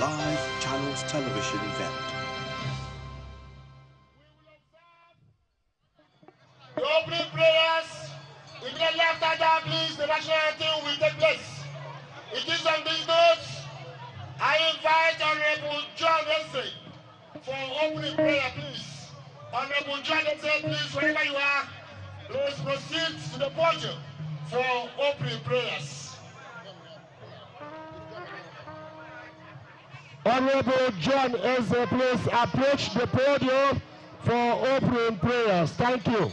live Channels television event. The opening prayers, immediately after that, please, the national anthem will take place. It is on these notes, I invite Honorable John Wesley for opening prayer, please. Honorable John Wesley, please, wherever you are, please proceed to the podium for opening prayers. Honorable John Wesley, please approach the podium for opening prayers. Thank you.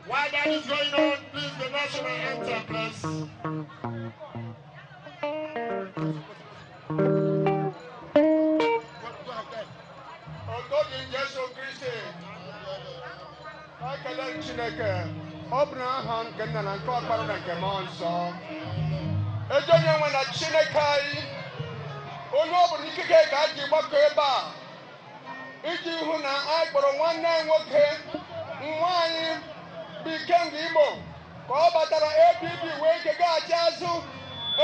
While that is going on, please, the national anthem, please. Ikenga Igbo ka ọ batara APP wee kega achị azụ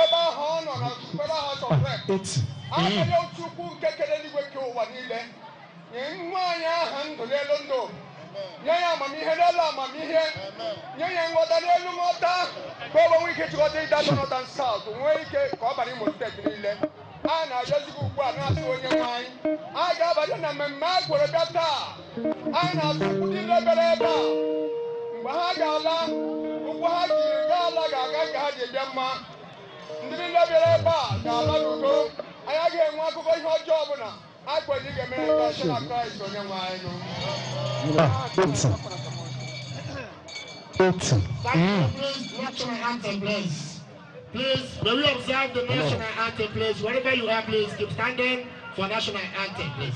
ebe ahụ ọ nọ na Federal House of Reps. Akele Chukwu nke kere eluigwe ke ụwa niile nye nwaanyị aha ndụ n'elu ndụ, nye ya amamihe n'elu amamihe, nye ya nghọta n'elu nghọta, ka ọ nwee ike chịkọta ịdata Northern South, nwee ike ka ọ bara Imo steeti niile. A na-ajọzigo ugbu a na-asị onye nwaanyị a ga-abanye na mmemme a gwere bịa taa. A na-asụ ndị lebere ebe a mgbe ha ga-ala ụkwụ ha jiri gaa ala ga-aga ka ha ji bịa mma. Ndị niile bịara ebe a ga-ala n'udo. Anyị agaghị enwe akụkọ ihe ọjọọ ọbụla a kweghị ga-emere ka sị na Kraịst onye nwe anyị nụ. National anthem, please. Please, may we observe the national anthem, please. Wherever you are, please keep standing for national anthem, please.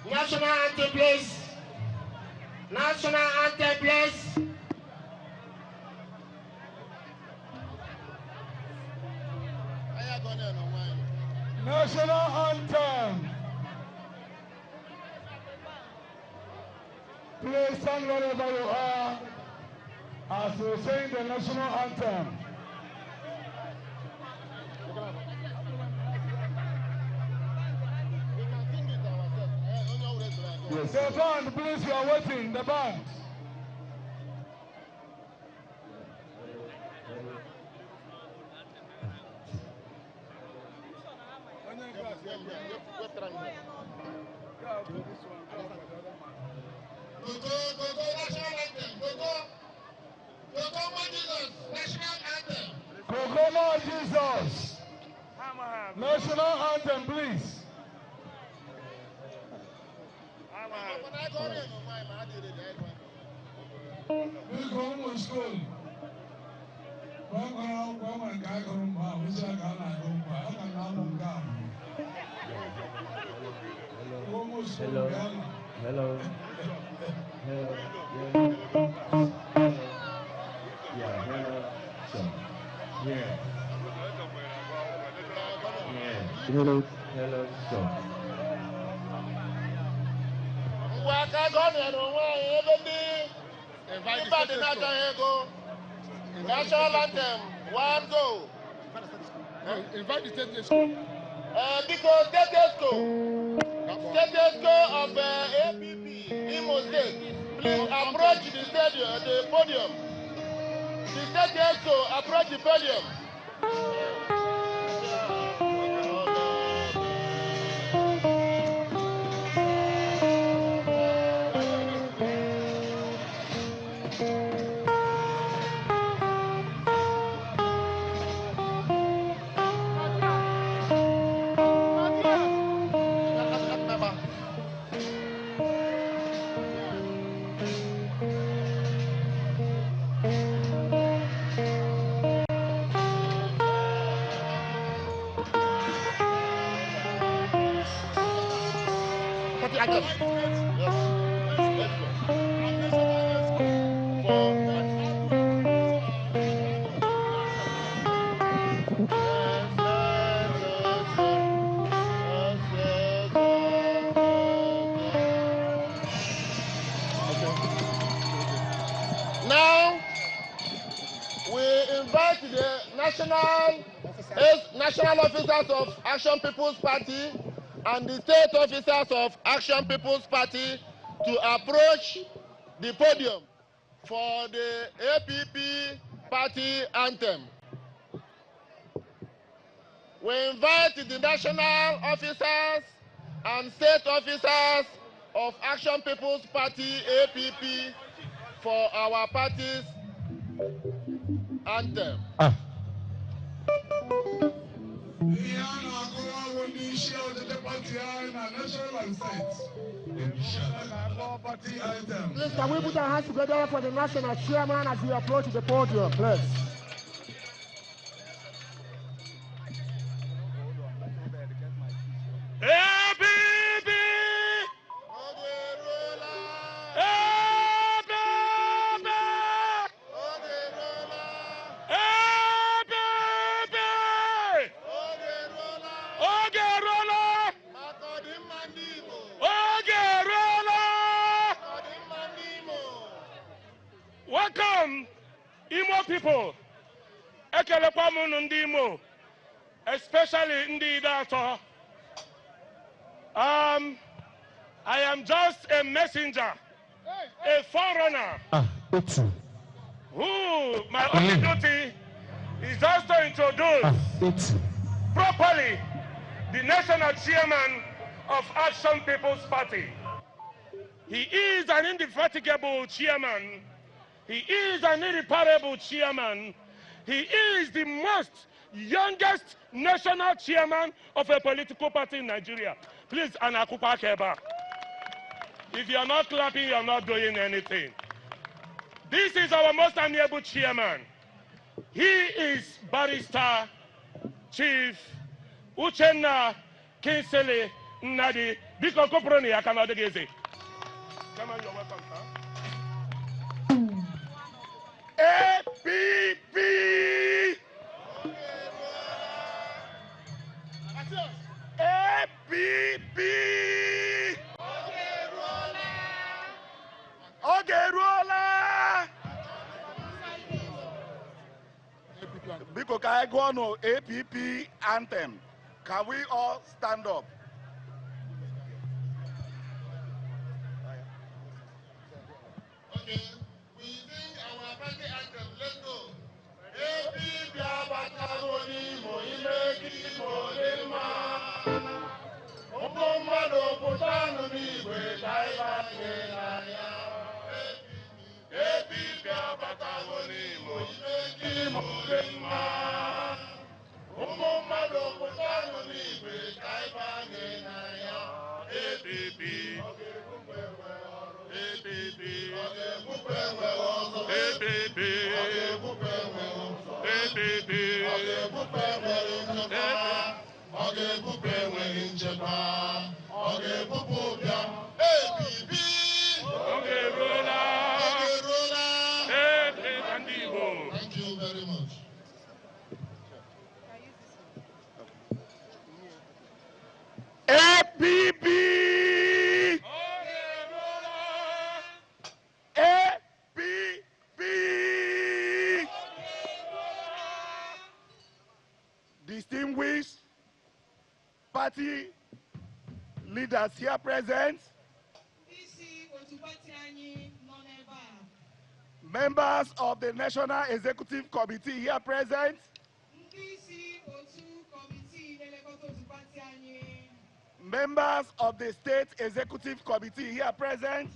National anthem, please. National anthem, please. National anthem. Please stand wherever you are as we sing the national anthem. Yes. The band, please, you are waiting. The band. Kokoma Jesus. National anthem, please. Hello. Hello. Hello. Yeah, hello. So, yeah. Hello. Hello. So. National anthem, one go. Invite the state school. Because state school of APP, Imo State, please approach the stadium, the podium. The state school, approach the podium. national officers of Action People's Party and the state officers of Action People's Party to approach the podium for the APP party anthem. We invite the national officers and state officers of Action People's Party APP for our party's anthem. Please, can we put our hands together for the national chairman as we approach the podium, please? Welcome, Imo people. Ekelekwa munu ndi Imo, especially ndi Idato. I am just a messenger, a forerunner, who my only duty is just to introduce properly the national chairman of Action People's Party. He is an indefatigable chairman. He is an irreparable chairman. He is the most youngest national chairman of a political party in Nigeria. Please, Anakupa Keba. If you are not clapping, you are not doing anything. This is our most amiable chairman. He is Barrister Chief Uchenna Kinsele Nadi. Biko Koproni Akanadegeze. Come on, you're welcome, sir. APP! APP! Ogeruola! Biko ka I go on APP anthem. Can we all stand up? Okay, we sing our party anthem. Let's go. APP abatagoni mo imeki mo lema. Opo mado potano ni we daiba ngenaya. APP abatagoni mo imeki mo lema. Opo mado potano ni we daiba ngenaya. APP. Thank you very much. APP! APP! Distinguished party leaders here present, members of the National Executive Committee here present, members of the State Executive Committee here present,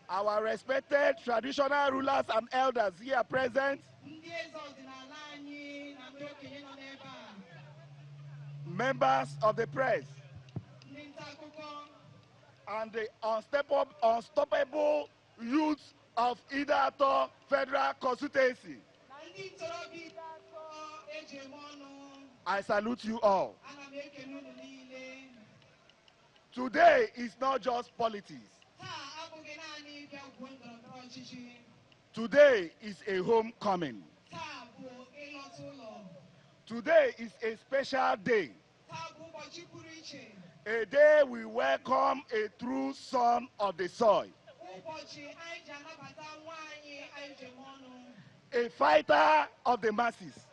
our respected traditional rulers and elders here present, members of the press, and the unstoppable youth of Idato Federal Constituency. I salute you all. Today is not just politics. Today is a homecoming. Today is a special day. A day we welcome a true son of the soil. a fighter of the masses,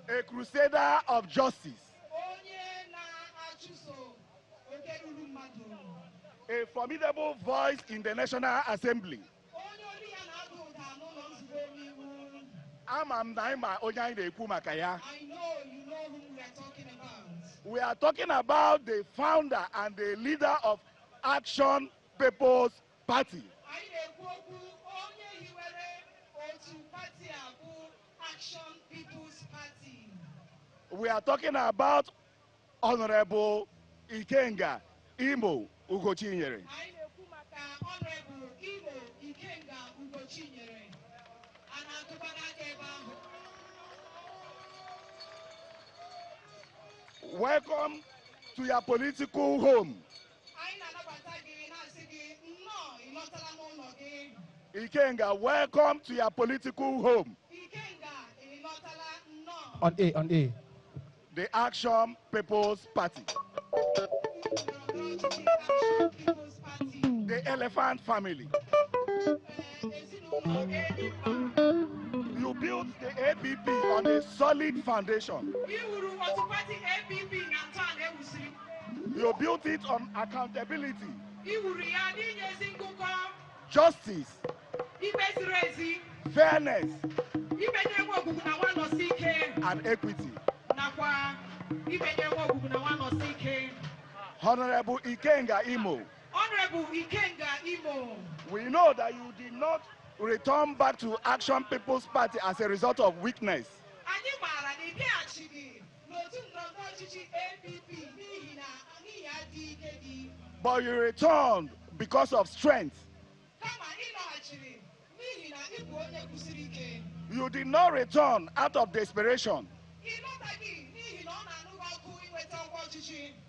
a crusader of justice, a formidable voice in the National Assembly. I know you know whom we are talking about. We are talking about the founder and the leader of Action People's Party. Action People's Party. We are talking about Honorable Ikenga Imo Ugochinyere. Honorable Imo Ikenga Ugochinyere. Welcome to your political home. Ikenga, welcome to your political home. On A. The Action People's Party. The Elephant Family. You built the APP on a solid foundation. You built it on accountability, justice, fairness, and equity. Honorable Ikenga Imo. Honorable Ikenga Imo. We know that you did not return back to Action People's Party as a result of weakness. But you returned because of strength. You did not return out of desperation,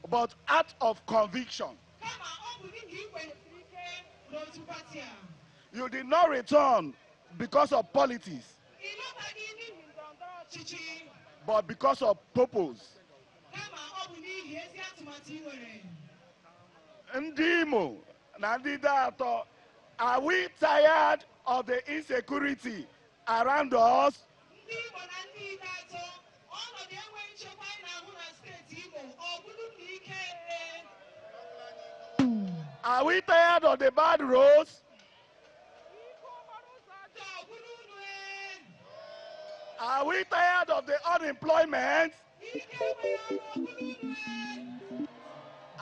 but out of conviction. You did not return because of politics, but because of purpose. Ndimo, Nandidato, are we tired of the insecurity around us? Are we tired of the bad roads? Are we tired of the unemployment?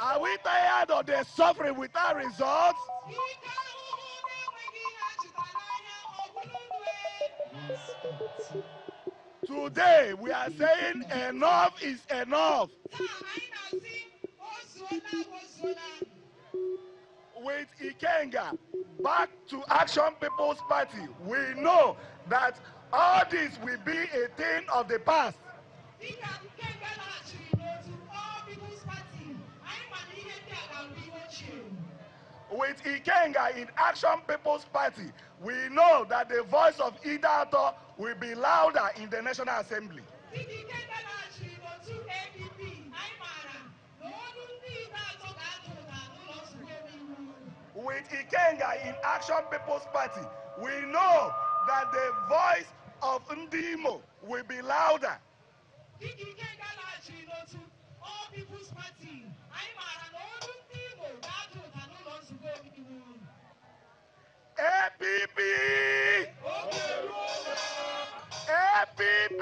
Are we tired of the suffering without results? Today we are saying enough is enough. With Ikenga back to Action People's Party, we know that all this will be a thing of the past. With Ikenga in Action People's Party, we know that the voice of Idato will be louder in the National Assembly. With Ikenga in Action People's Party, we know that the voice of Ndimo will be louder. APP! APP!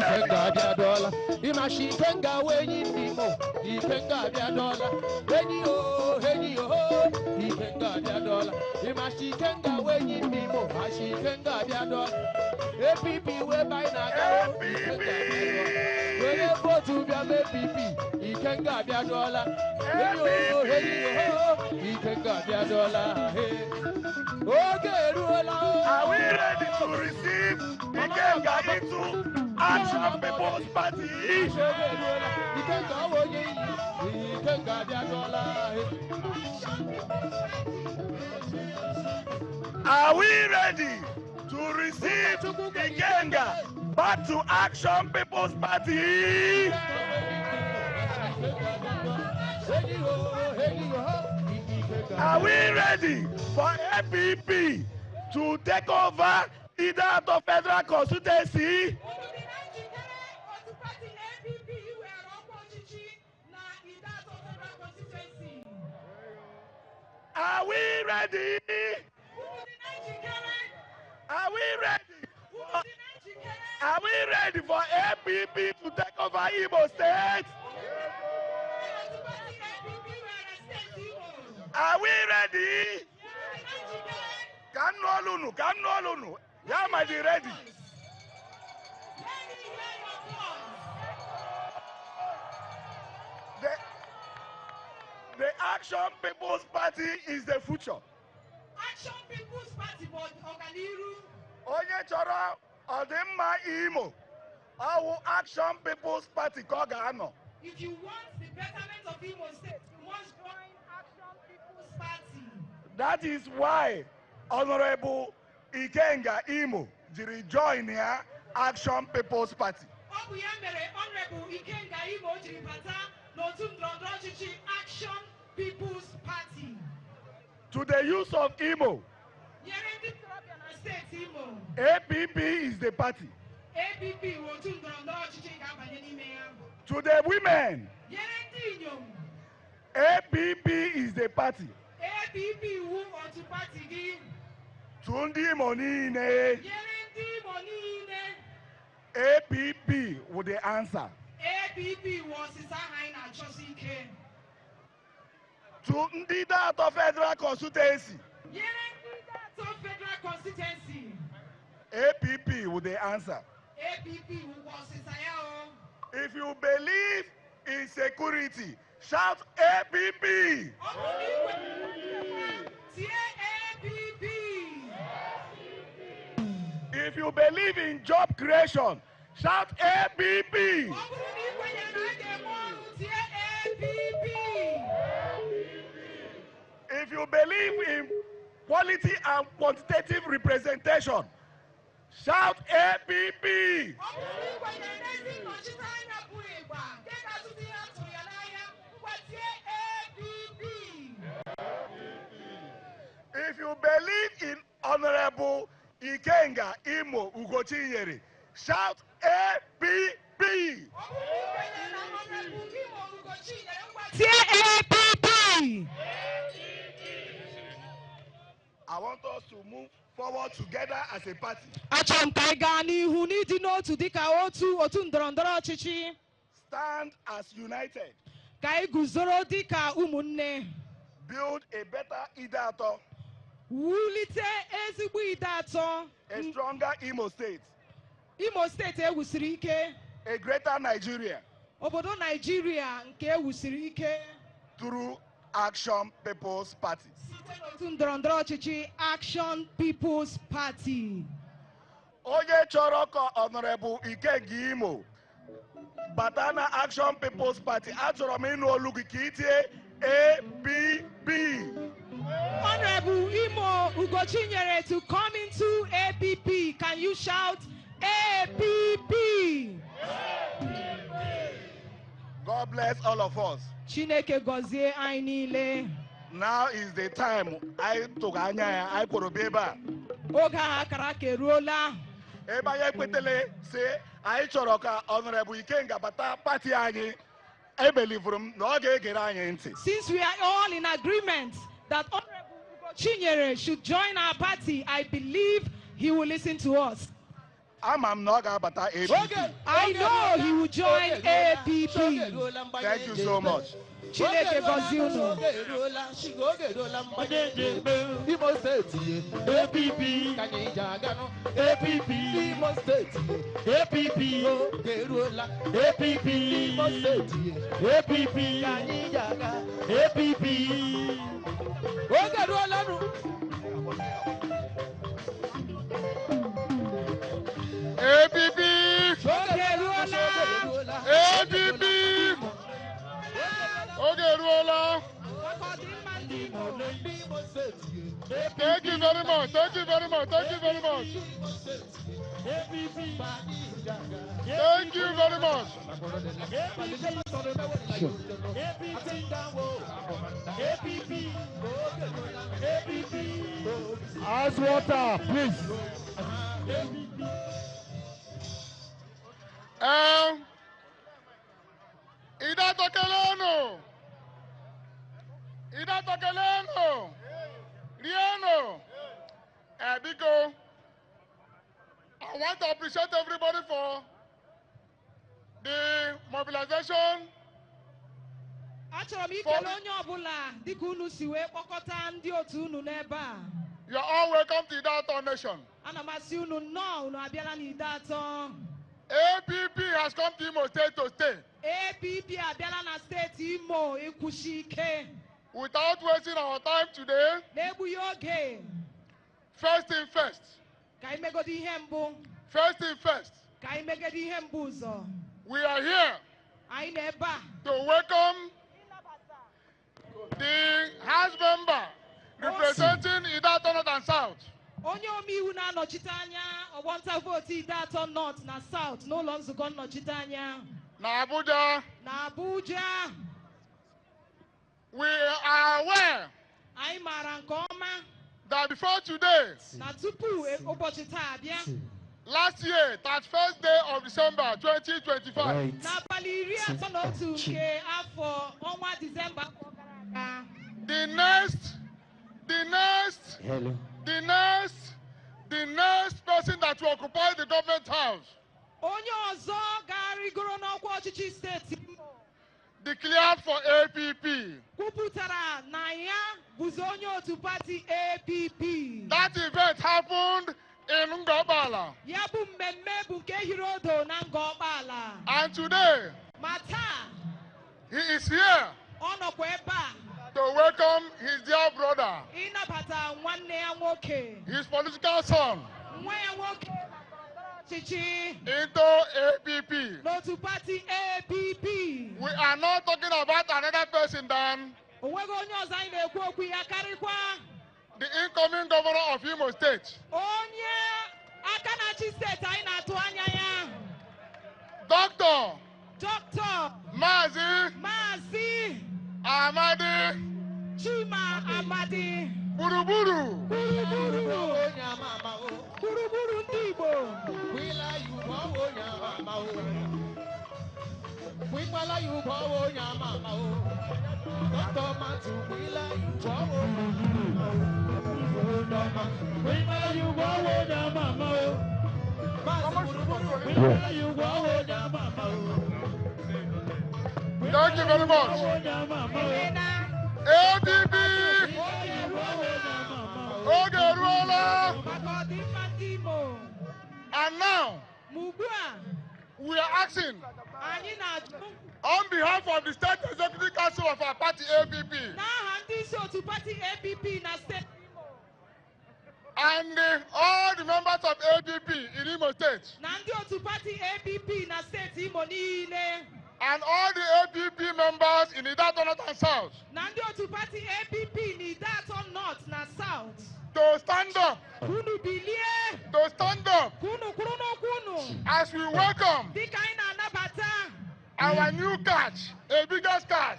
Ikenga biadola, imashi Ikenga wenyi nimo, Ikenga biadola, Ikenga biadola, imashi Ikenga wenyi nimo, ashi Ikenga biadola, APP we by na we vote to be APP, Ikenga biadola, Ikenga biadola, Are we ready to receive Ikenga into Action People's Party? Are we ready to receive Ikenga back to Action People's Party? Are we ready for APP to take over either of the federal constituency? Are we ready? Are we ready? Are we ready for APP to take over Imo State? Are we ready? Kanolunu. Yeah, might be ready. The Action People's Party is the future. Action People's Party but Oganiru. Onye chọrọ ọdịmma Imo, our Action People's Party Kogano. If you want the betterment of Imo State, you must join Action People's Party. That is why Honorable Ikenga Imo jiri join here Action People's Party. Honorable Ikenga Imo jiri bata n'otu ndọrọndọrọ ọchịchị Action People's Party. To the youth of Imo, APP is the party. To the women, APP is the party. To ndị Imo niile, APP with the answer. APP was his ike. To ndị Dato Federal Constituency, APP with the answer. If you believe in security, shout APP. If you believe in job creation, shout APP. If you believe in quality and quantitative representation, shout APP. If you believe in Honorable Ikenga Imo Ugochinyere, shout APP. APP. I want us to move forward together as a party. Stand as united. Build a better Idato. A stronger Imo State. A greater Nigeria. Through Action People's Party. Action People's Party. Onye chọrọ ka Honorable Ikenga Imo Batana Action People's Party, achọrọ m ịnụ olu gị ka itie APP. Honorable Imo Ugochinyere to come into APP. Can you shout APP? God bless all of us. Chineke gozie anyị niile. Now is the time I took anya I kwuru be ebe a. Oge a akara aka eruola. Ebe anyị ekwetele say anyị chọrọ ka Honorable Ikenga bata party anyị. I believe na ọ ga-egere anyị ntị. Since we are all in agreement that Honorable Ugochinyere should join our party, I believe he will listen to us. Ama m na ọ ga-abata APP. I know he will join APP. Thank you so much. Chineke gozie unu. Imo State, APP, APP, Imo State, APP, APP, Imo State, APP, APP. Thank you very much. Thank you very much. Thank you very much. Thank you very much. Ice water, please. Ida Tokeleno. Riano. Biko. I want to appreciate everybody for the mobilization. You are all welcome to Idato Nation. APP has come to Imo State to stay. Without wasting our time today, first thing first. First thing first. We are here to welcome the House member representing Idato North and South. Na Abuja. We are aware that before today, last year, 31st day of December 2025, the next person that will occupy the government house declared for APP. That event happened in Ngobala. And today, he is here to welcome his dear brother, his political son, into APP. We are not talking about another person than the incoming governor of Imo State. Doctor Mazi Amadi Chima Amadi Buruburu Ndibo Wila yubo nyama Wimala yubo nyama Dr. Matu Wila yubo Wimala yubo nyama Thank you very much. ADB Ogeruola. And now we are asking on behalf of the State Executive Council of our party APP and all the members of APP in Imo State and all the APP members in Idato North and South to stand up, as we welcome our new catch, a bigger catch,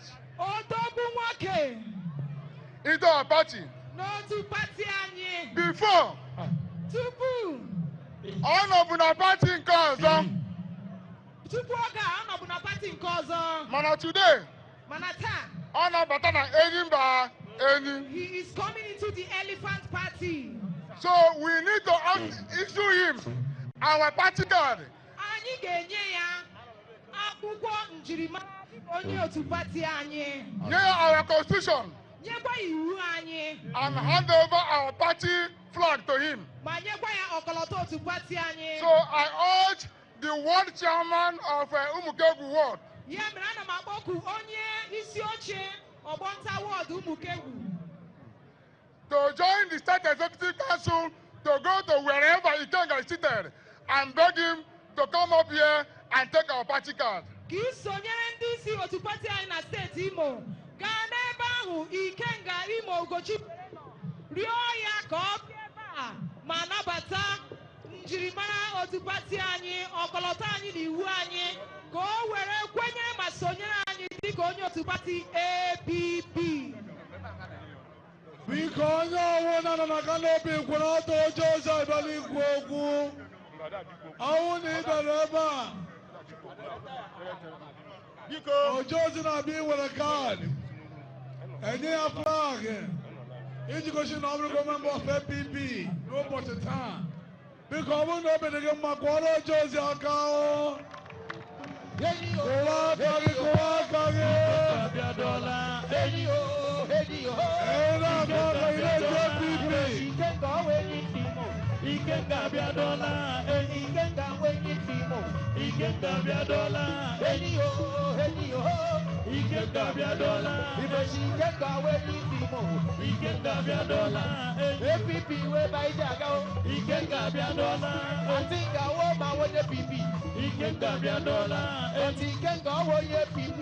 into our party. Before, all of our party in Kansas, Mana today, Mana Batana Edinburgh, he is coming into the Elephant Party. So we need to issue him our party card. Our constitution. And hand over our party flag to him. So I urge the world chairman of Umukegu Ward to join the State Executive Council to go to wherever Ikenga is seated and beg him to come up here and take our party card. njirimara otu pati anyị ọkọlọtọ anyị na iwu anyị ka o were kwenyere ma sonyere anyị dịka onye otu pati APP. Biko onye ọwụ na kanopi kwụrụ ọtọ oche ozi abịala ikwu okwu. Ọwụ na ị bịara ebe a. Oche ozi na-abịa iwere kaadị. Enye ya flag. Iji gosi na ọ bụrụ member of APP n'ụbọchị taa. Biko ọ bụrụ na o bedị gị mma kwụọrọ oche ozi aka o. Kụwa aka gị, kụwa aka gị. Ikenga biadola, Ikenga wenyi timo. Ikenga biadola, Ikenga biadola, Ikenga wenyi timo. Ikenga biadola, APP we by Jago. Ikenga biadola, Atinga wo ma wo de PP. Ikenga biadola, Ikenga wo ye PP.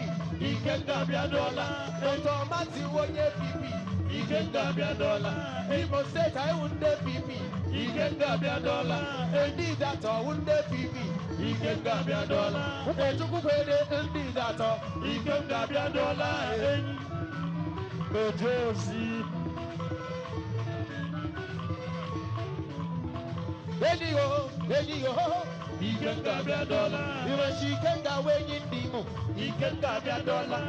Ikenga biadola, Automati wo ye PP. Ikenga biadola, Imo State I wunde PP. Ikenga biadola, Endi dato wunde PP. Ikenga biadola, Etuku kwede endi dato. Ikenga biadola, Eni Ojosi. Eni ho, Ikenga biadola, Iwashi Ikenga wenyi ndimo. Ikenga biadola,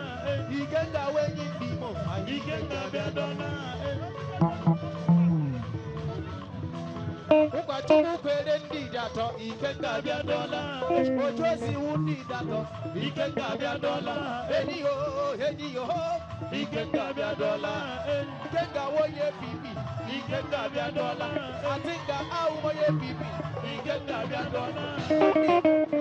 Ikenga wenyi ndimo. Ikenga biadola, Ukachukwu kwere ndị datọ Ikenga biadola, Ojosi wu ndị datọ Ikenga biadola, Eni ho, Ikenga biadola, Ikenga woye pipi Ikenga biadola, Atinga au woye pipi Ikenga biadola,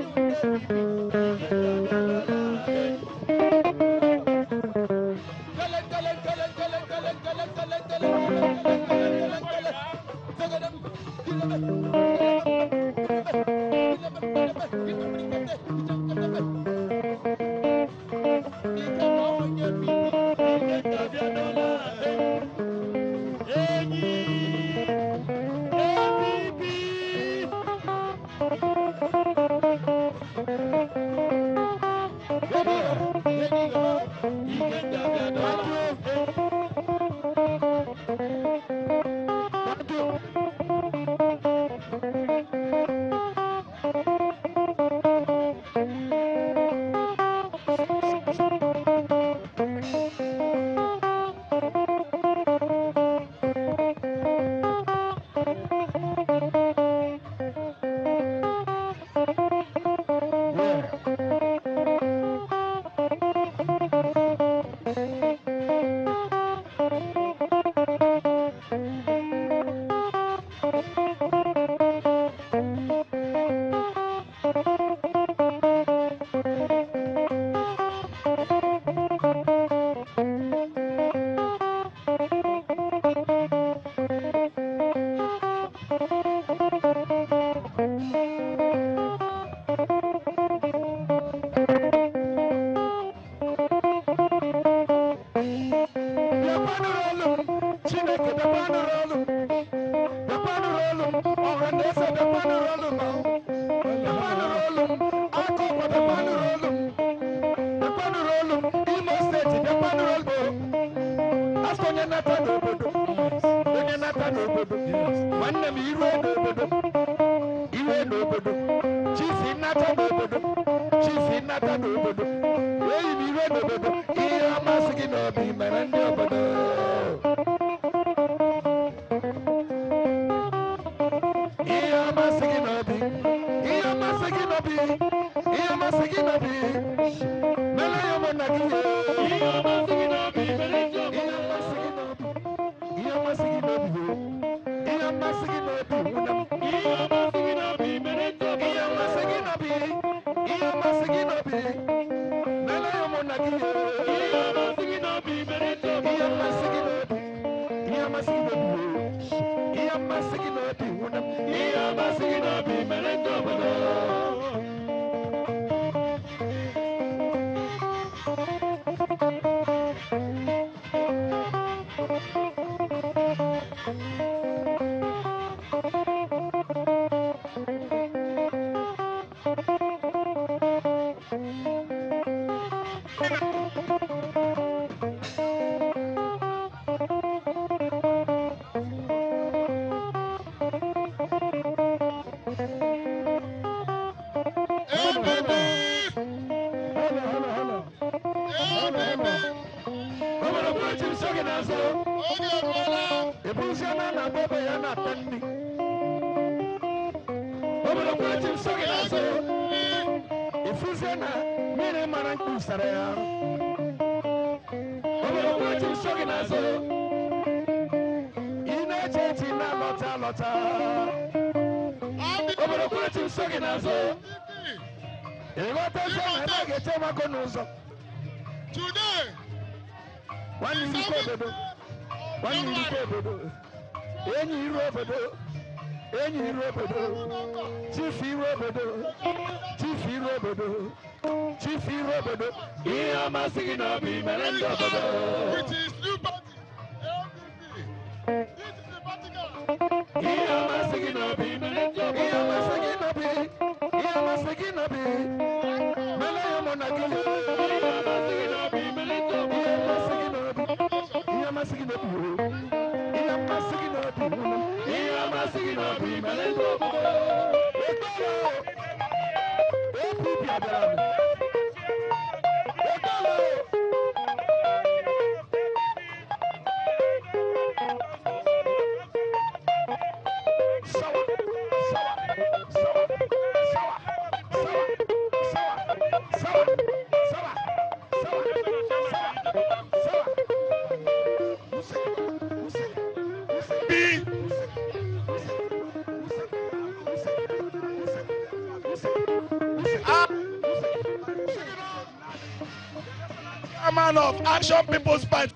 Chairman of Action People's Party.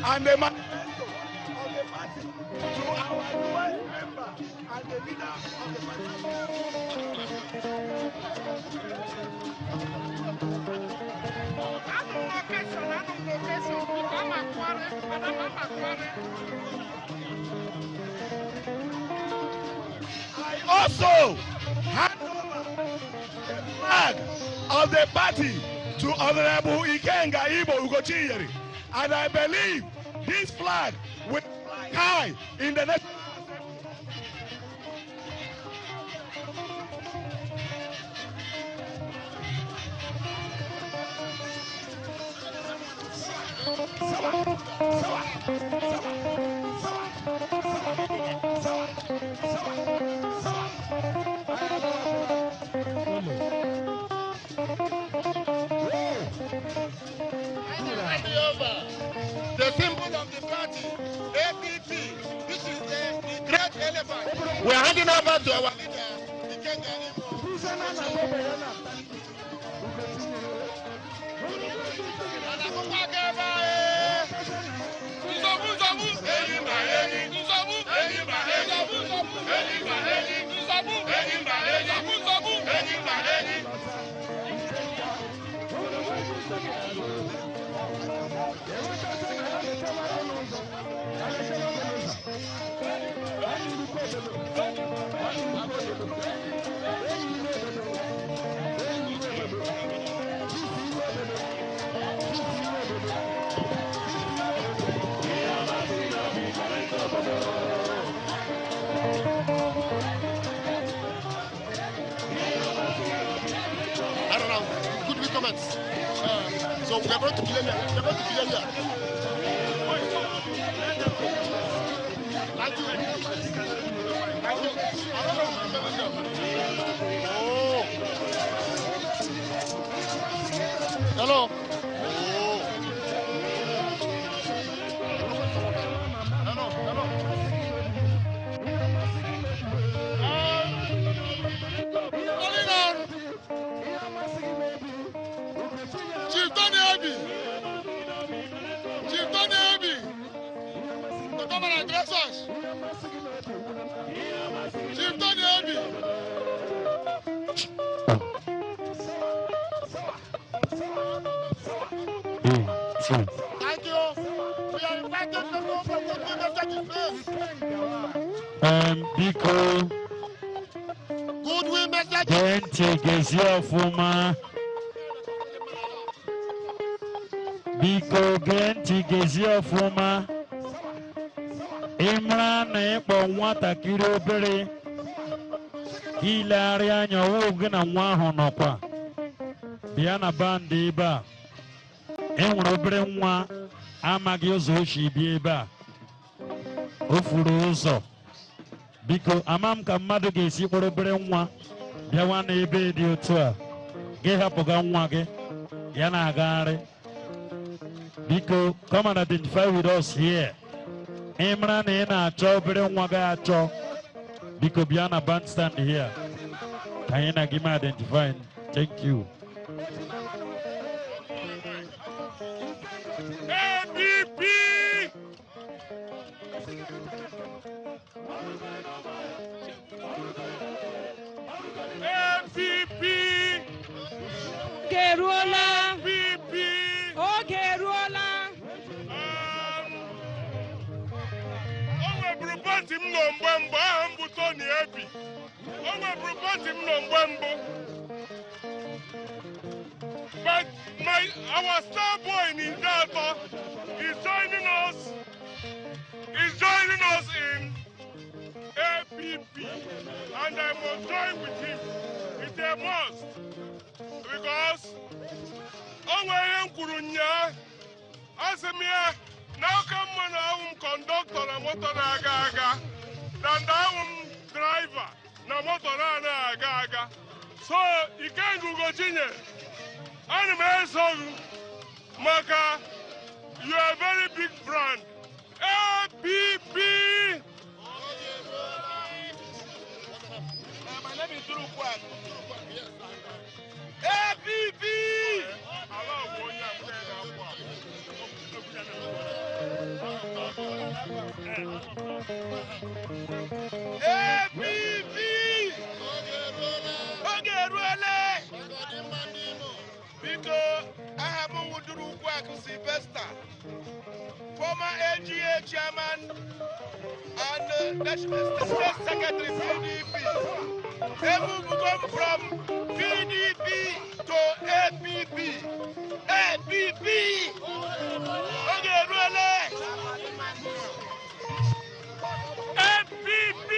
And the manifesto of the party to our new member and the leader of the I also hand over the flag of the party to Honorable Ikenga Ugochinyere, and I believe this flag will fly high in the next. The symbol of the party, APP. This is the great elephant. We're handing over to our leader, Ikenga. I don't know. Could we comment? So we're going to be here. We're going to be here. Thank you. Thank you. I don't know. Oh. Hello. Oh. Hello. Hello. Chief Tony Abi. Chief Tony Abi. To come and address us. Chief Tony Abi. Thank you. We are invited to go from the message in place. Biko. Goodwill message. Gente Gezia Fuma. Biko Genti Gezia Fuma. Imran Epo Wata Kiro Bere. Hilari anya oge na nwa ahụ nọkwa bịa na bandi ebe a enwere obere nwa amaghị ụzọ ochi bịa ebe a o furu ụzọ biko ama m ka mmadụ ga-esi kpọrọ obere nwa bịawa n'ebe dị otu a gị hapụga nwa gị ya na-agagharị biko come and identify with us here ị mara na ị na-achọ obere nwa gị achọ biko bịa na bandstand here ka anyị na gị ma identify. Thank you. APP APP Geruola APP o geruola o nweburu pati m nọ mgbe ahụ m bụ Tony Ebi o nweburu pati m nọ mgbe mbụ but our star boy in Idato is joining us in APP and I must join with him. It's a must because onwe kwuru nya asịmịa na aka mma na ahụ m kọndọktọ na moto na-aga aga na ndị ahụ m driver na moto na-aga aga so Ikenga Ugochinyere ana m eso gị maka you are a very big brand APP. APP. APP. Because I have a Wuduru Quack Sylvester, former AGA chairman and National State Secretary PDP. They will come from PDP to APP. APP. Okay, really? APP.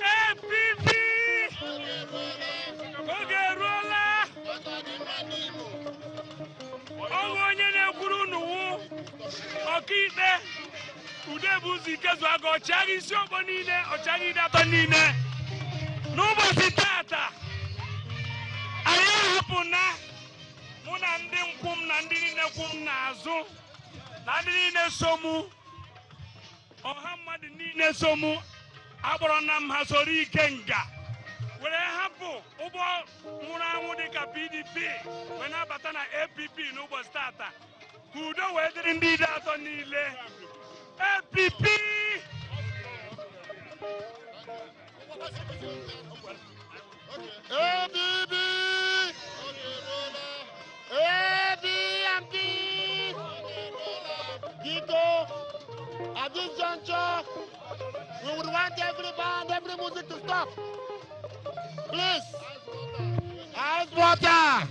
APP. Okay, roller. Oh, onye na-ekwuru n'uwu ọkaikpe Udebuzi kezu aga ọchịagha isi ọkpọ niile ọchịagha ịdatọ niile n'ụbọchị tata anyị ahapụ na mụ na ndị nkwụ m na ndị niile kwu m n'azụ na ndị niile so mụ ọha mmadụ niile so mụ akpọrọ na m ha soro Ikenga were hapụ ụgbọ nwụrụ anwụ dịka PDP wee na-abata na APP n'ụbọchị tata ka udo wee dịrị ndị Idatọ niile APP. APP. APP. Gito, at this juncture, we would want every band, every music to stop. Please. Ice water.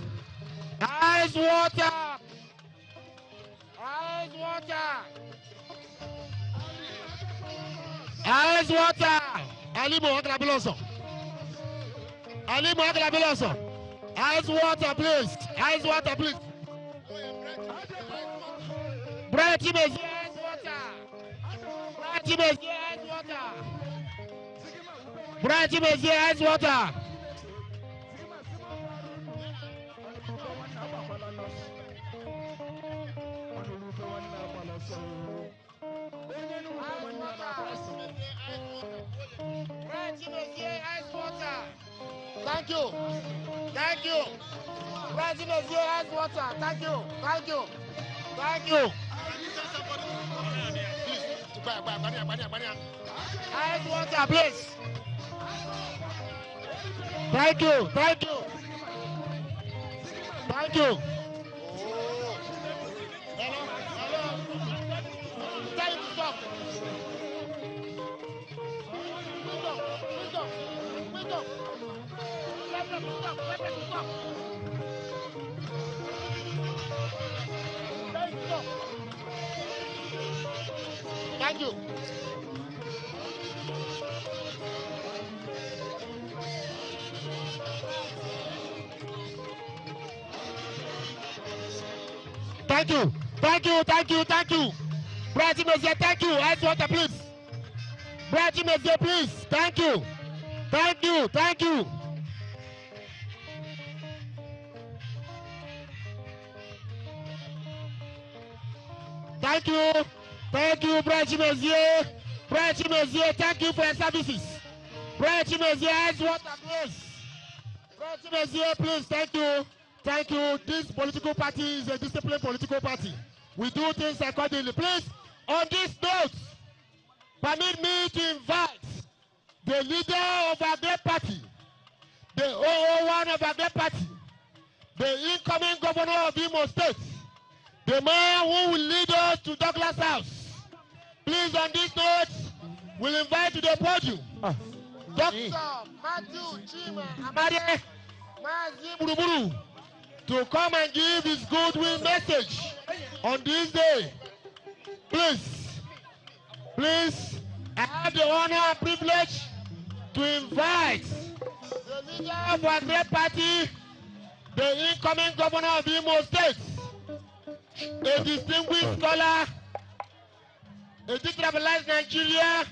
Ice water. Ice water. Ice water. Alimo Aglabiloso. Alimo Aglabiloso. Ice water, please. Ice water, please. Bright Timothy, ice water. Bright Timothy, ice water. Bright Timothy, ice water. Thank you. Thank you. President, ice water. Thank you. Thank you. Thank you. Ice water, please. Thank you. Thank you. Thank you. Hello. Hello. Tell him to stop. Thank you. Thank you. Thank you. Thank you. Thank you. Brother Monsieur, thank you. Ice water, please. Brother Monsieur, please. Thank you. Thank you. Thank you. Thank you. Thank you, Brother Monsieur. Brother Monsieur, thank you for your services. Brother Monsieur, ice water, please. Brother Monsieur, please. Thank you. Thank you. This political party is a disciplined political party. We do things accordingly. Please, on this note, permit me to invite the leader of our great party, the 001 of our great party, the incoming governor of Imo State, the man who will lead us to Douglas House. Please, on this note, we'll invite to the podium Dr. Matthew Chima Amade Mazi Buruburu to come and give his goodwill message on this day. Please, I have the honor and privilege to invite the leader of our great party, the incoming governor of Imo State, a distinguished scholar, a detribalized Nigeria,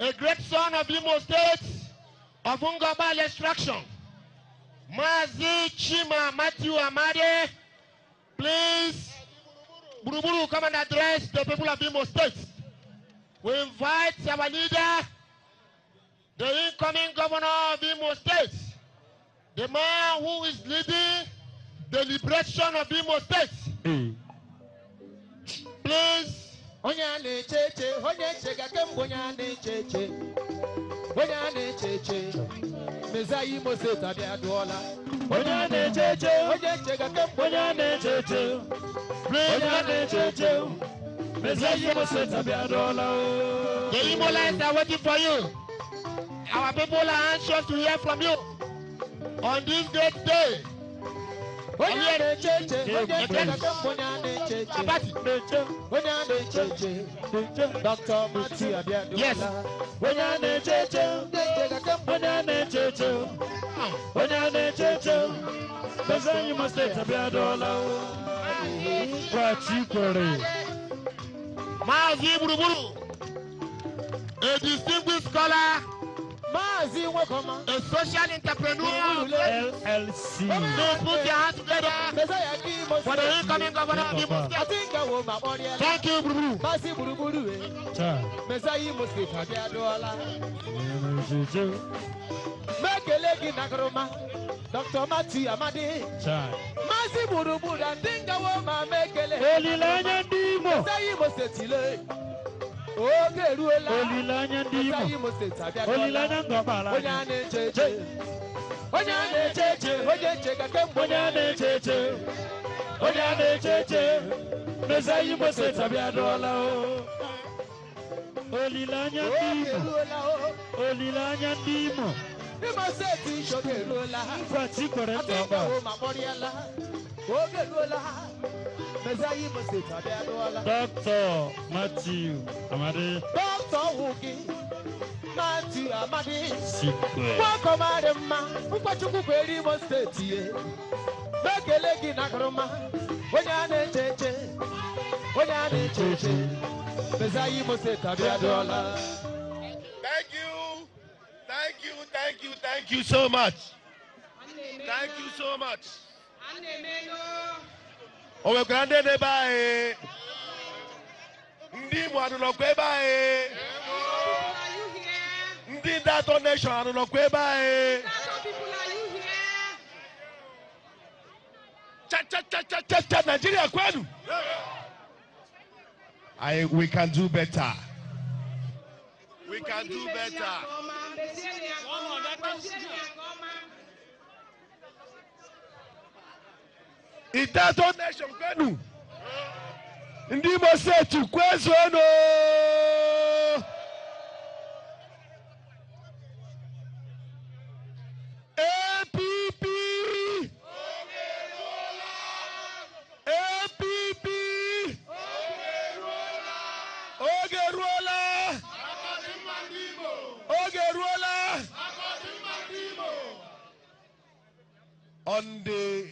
a great son of Imo State, of Ungobal extraction, Mazi Chima Matthew Amade. Please, Buruburu, come and address the people of Imo State. We invite our leader, the incoming governor of Imo State, the man who is leading the liberation of Imo State. Please. Onyane cheche, onye chega onyane cheche, onyane cheche, Mezayi Mose tabia dola. Onyane cheche, onye chega onyane cheche, onyane cheche, Mezayi Mose tabia dola. The Imolites are waiting for you. Our people are anxious to hear from you on this great day. Onyane cheche, onye chega onyane cheche, onyane cheche, Dr. Matthew Abiadola. Yes. Onyane cheche, onyane cheche, onyane cheche, Mezayi Mose tabia dola. Practically. Mazi Buruburu, a distinguished scholar, Mazi Wakoma, a social entrepreneur. LLC. Please put your hands together for the incoming governor of Imo State. Thank you, Buruburu. Mazi Buruburu, Mezayi Mose tabia dola. Mekelegi Nagroma, Dr. Matthew Amade, Mazi Buruburu, and Dinga Woma Mekele, Olilanya Ndimo, Mezayi Mose Tile, Oge Ruela, Olilanya Ndimo, Mezayi Mose tabia Olilanya Ngobala, Onyane cheche, onyane cheche, onye chega kembo, Onyane cheche, Onyane cheche, Mezayi Mose tabia dola. Olilanya Ndimo, Olilanya Ndimo. Imo State shoge rola, Practically. Atinga wo maboriala, Oge rola, Mezayi Mose tabia dola. Dr. Matthew Amade. Dr. Wuki, Matthew Amade, Sikwe. Wako Marema, Upachuku kweli Imo State ye. Mekelegi Nagroma, onyane cheche, onyane cheche, Mezayi Mose tabia dola. Thank you. Thank you. Thank you. Thank you so much. Thank you so much. Owe grande de bae. Ndi mo aduno kwe bae. Ndi that nation aduno kwe bae. Cha Nigeria kwenu. We can do better. We can do better. Itato nation kwenu. Ndimo setu kwezono. APP. APP. Ogerola. on the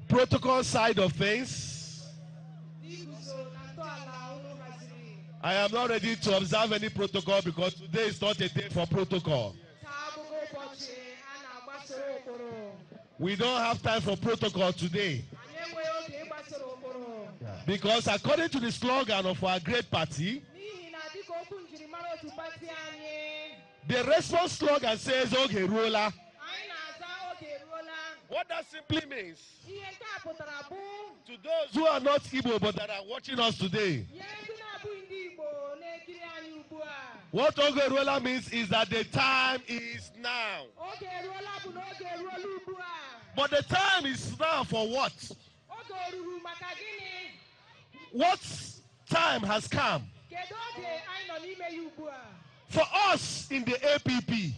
protocol side of things, I am not ready to observe any protocol because today is not a day for protocol. We don't have time for protocol today. Because according to the slogan of our great party, the response slogan says, "Okay, ruler." What that simply means, to those who are not Igbo but that are watching us today, what "Oge ruler" means is that the time is now. But the time is now for what? What time has come? For us in the APP,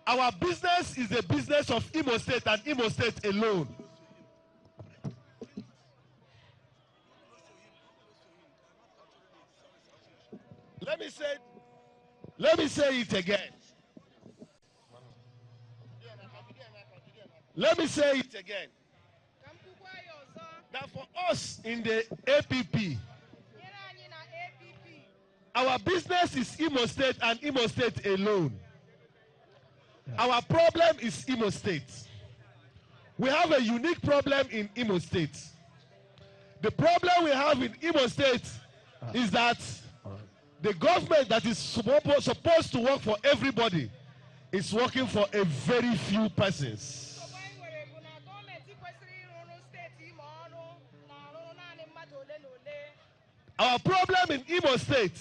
our business is the business of Imo State and Imo State alone. Let me say it again. Let me say it again. That for us in the APP, our business is Imo State and Imo State alone. Our problem is Imo State. We have a unique problem in Imo State. The problem we have in Imo State is that the government that is supposed to work for everybody is working for a very few persons. Our problem in Imo State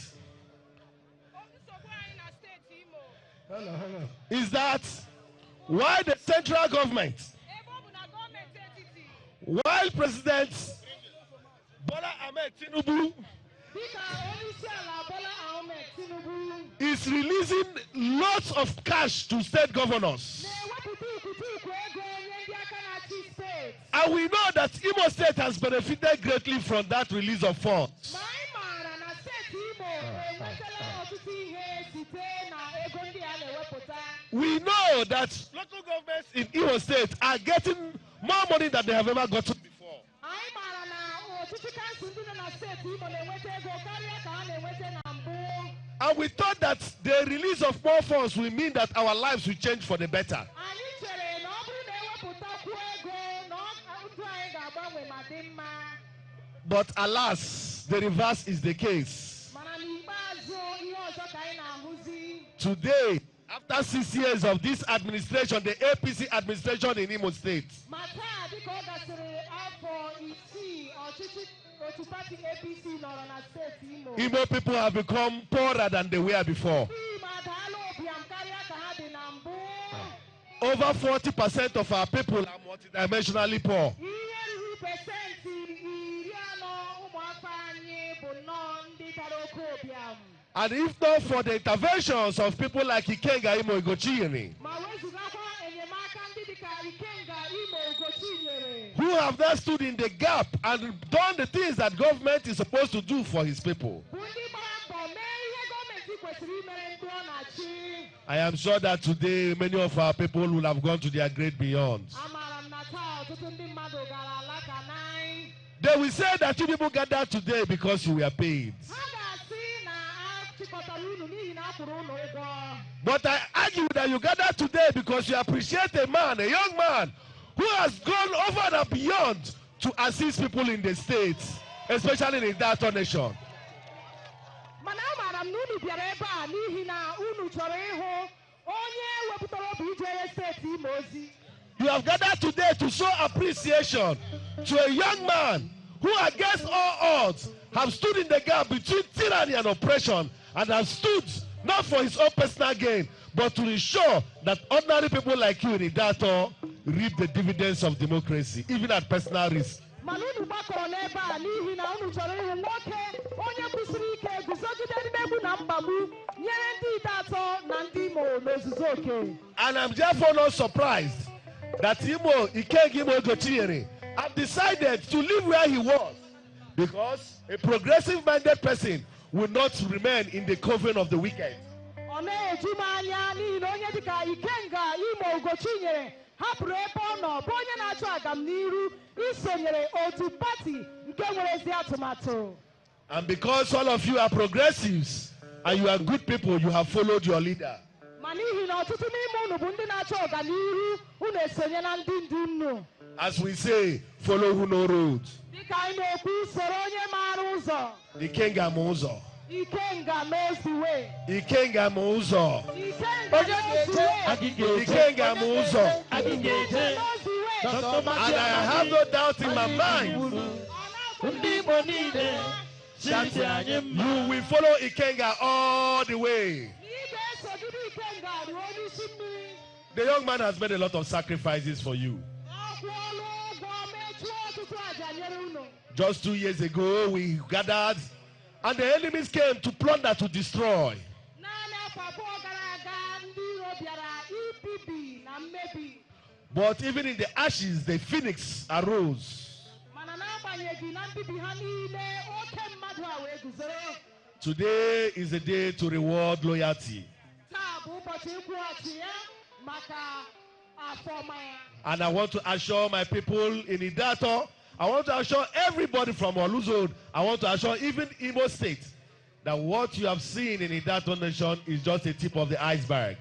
is that while the central government, while President Bola Ahmed Tinubu is releasing lots of cash to state governors, and we know that Imo State has benefited greatly from that release of funds. We know that local governments in Imo State are getting more money than they have ever gotten before. And we thought that the release of more funds will mean that our lives will change for the better. But alas, the reverse is the case. Today, after 6 years of this administration, the APC administration in Imo State, Imo people have become poorer than they were before. Over 40% of our people are multidimensionally poor. And if not for the interventions of people like Ikenga, Ugochinyere, who have not stood in the gap and done the things that government is supposed to do for his people, I am sure that today many of our people will have gone to their great beyonds. They will say that you people gathered today because you were paid. But I argue that you gathered today because you appreciate a man, a young man, who has gone over and beyond to assist people in the states, especially in that nation. You have gathered today to show appreciation to a young man who, against all odds, have stood in the gap between tyranny and oppression, and have stood not for his own personal gain, but to ensure that ordinary people like you in Idato reap the dividends of democracy, even at personal risk. And I'm therefore not surprised that Ikenga Ugochinyere have decided to live where he was, because a progressive-minded person will not remain in the coven of the wicked. ọ na-eju m anya n'ihi na onye dịka Ikenga Imo Ugochinyere hapụrụ ebe ọ nọ bụ onye na-achọ agamniru isonyere otu pati nke nwere ezi atụmatụ. And because all of you are progressives and you are good people, you have followed your leader. Ma n'ihi na ọtụtụ n'ime unu bụ ndị na-achọ ọganiru, unu esonye na ndị ndu unu. As we say, follow who know road. Dịka anyị na-ekwu soro onye maara ụzọ. Ikenga ma ụzọ. Ikenga knows the way. Ikenga ma ụzọ. Ikenga knows the way. Ikenga ma ụzọ. Ikenga knows the way. And I have no doubt in my mind you will follow Ikenga all the way. The young man has made a lot of sacrifices for you. Just 2 years ago, we gathered, and the enemies came to plunder, to destroy. But even in the ashes, the phoenix arose. Today is the day to reward loyalty. And I want to assure my people in Idato, I want to assure everybody from Oluzon, I want to assure even Imo State, that what you have seen in Idato Nation is just a tip of the iceberg.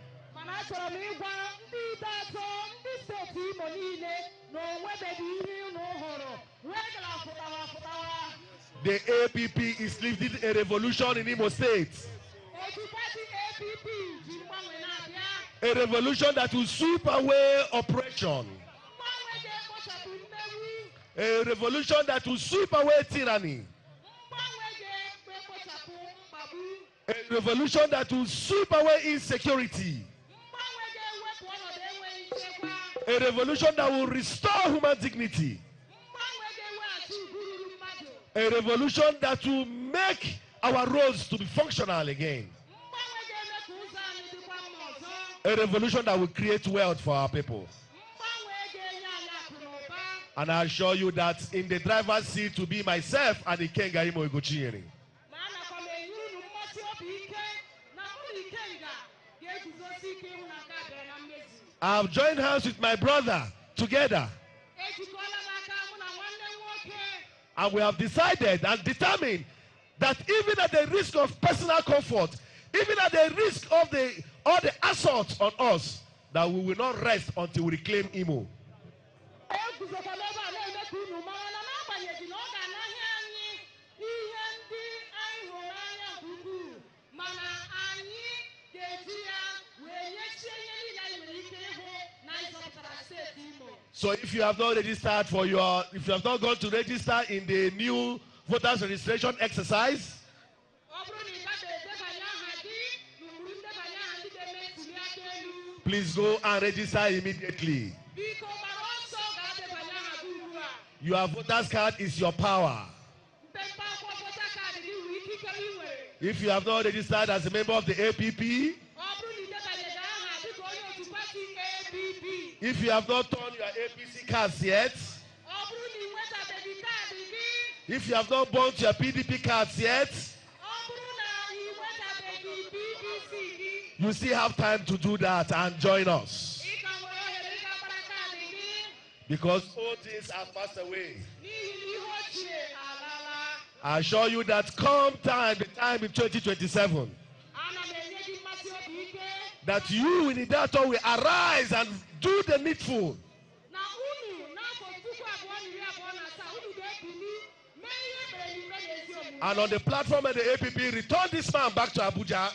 The APP is leading a revolution in Imo State. A revolution that will sweep away oppression. A revolution that will sweep away tyranny. A revolution that will sweep away insecurity. A revolution that will restore human dignity. A revolution that will make our roads to be functional again. A revolution that will create wealth for our people. And I assure you that in the driver's seat to be myself and Ikenga Imo Ugochinyere. I have joined hands with my brother together. And we have decided and determined that even at the risk of personal comfort, even at the risk of all the assaults on us, that we will not rest until we reclaim Imo. So if you have not registered if you have not gone to register in the new voters registration exercise, please go and register immediately. Your voters card is your power. If you have not registered as a member of the APP, if you have not turned your APC cards yet, if you have not burnt your PDP cards yet, you still have time to do that and join us. Because all things are passed away. I assure you that come the time in 2027, that you in Idato will arise and do the needful. And on the platform of the APP, return this man back to Abuja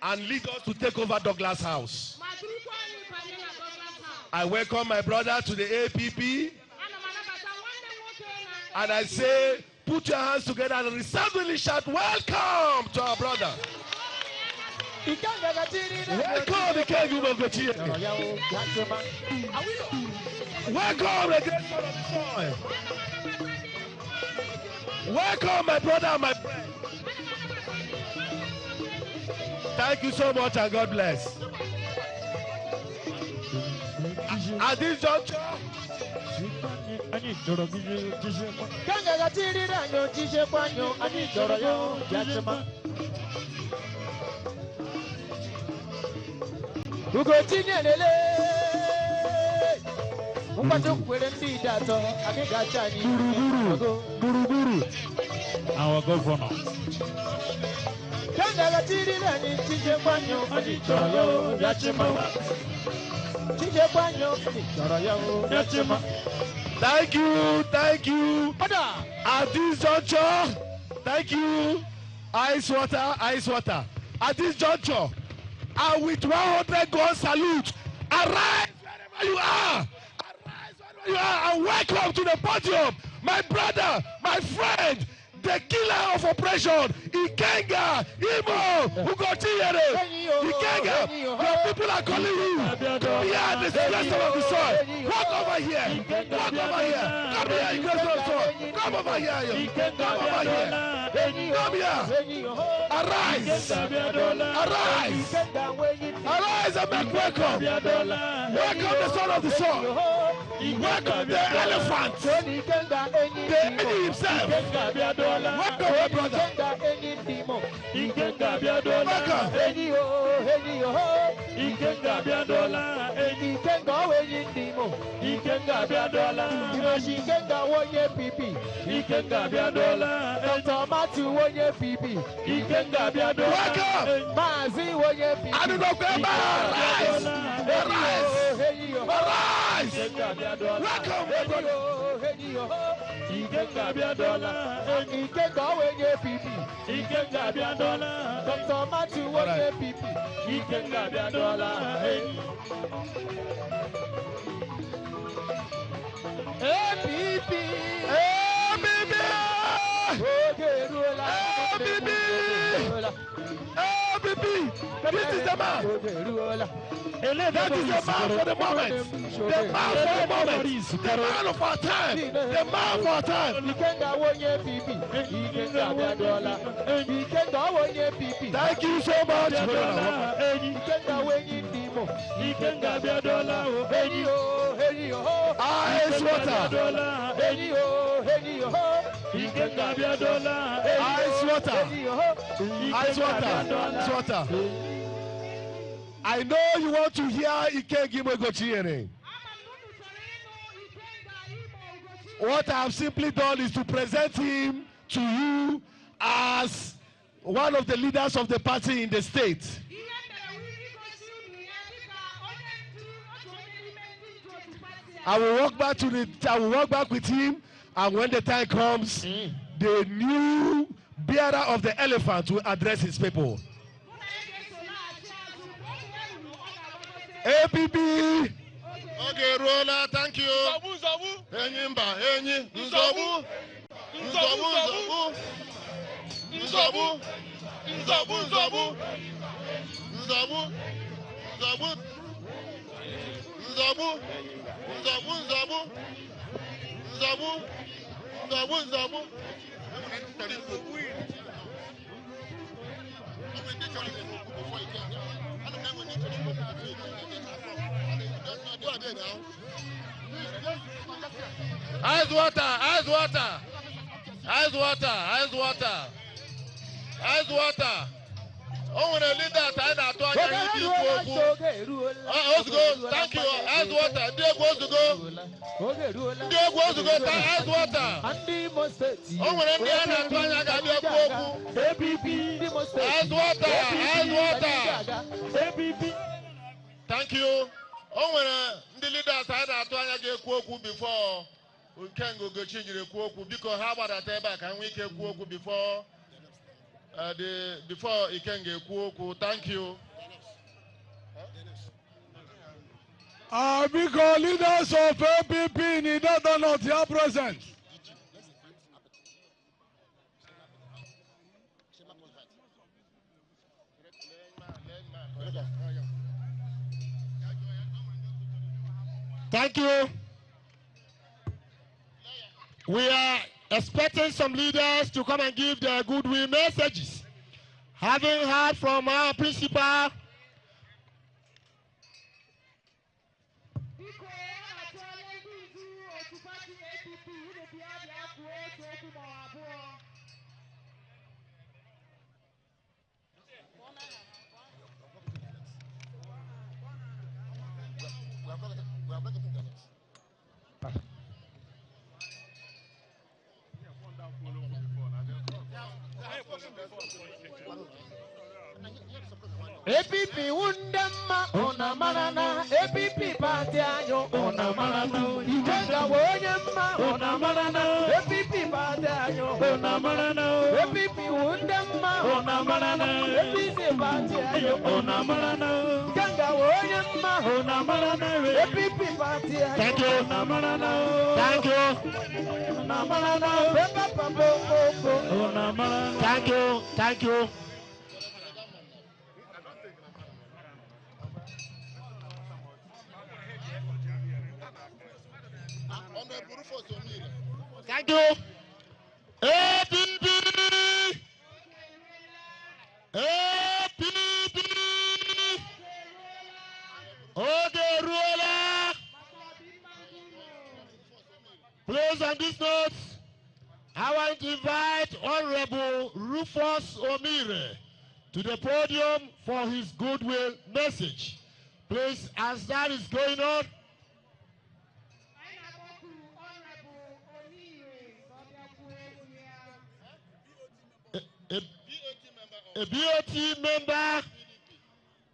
and lead us to take over Douglas House. I welcome my brother to the APP, and I say, put your hands together and resoundingly shout, welcome to our brother. Welcome, Ikenga Ugochinyere. Welcome again, son of the soil. Welcome, my brother and my friend. Thank you so much and God bless. At this juncture, Kanga gatiri ranyo jije kwanyo ani choro yo jachema. Ugochinyere Mbacho kwere ndi dato akiga chani Buruburu our governor Kanga gatiri ranyo jije kwanyo ani choro yo jachema. Jije kwanyo ani choro yo jachema. Thank you. At this juncture, thank you, Ice Water. At this juncture, and with 100 gun salute, arise wherever you are. And welcome to the podium, my brother, my friend, the killer of oppression, Ikenga, Ugochinyere, Ikenga. Your people are calling you. Yeah, the rest of the soil. Walk over here. Come here, you guys of soil. Come over here. Come over here. Come here. Arise and make welcome. Welcome the son of the soil. Welcome the elephant. The enemy himself. Welcome, my brother. This is the man. That is the man for the moment. The man for the moment. The man of our time. The man of our time. Thank you so much. Ice water. I know you want to hear Ikenga Ugochinyere. What I have simply done is to present him to you as one of the leaders of the party in the state. I will walk back with him, and when the time comes, the new bearer of the elephant will address his people. APP. Okay, Rola, thank you. Ice water. Oh, when a leader, I thank you. Ice water. Dear goes to go. Ice water. Oh, when a leader, thank you. Oh, when the leader, I get Kwoku before Ikenga Ugochinyere Kwoku, because how about that back and we can Kwoku before before Ikenga Kwoku. Thank you. Because leaders of APP in the north are present. Thank you. We are expecting some leaders to come and give their goodwill messages. Having heard from our principal, APP Wundama ona marana APP party ayo ona marana Ikenga wonyama ona marana APP party ayo ona marana APP Wundama ona marana APP party ayo ona marana Ikenga wonyama ona marana APP party ayo ona marana. Thank you. Ona marana papa ona marana. Thank you. Thank you. Thank you. APP! APP! Okay, ruler! Please, on this note, I want to invite Honorable Rufus Omire to the podium for his goodwill message. Please, as that is going on, a BOT member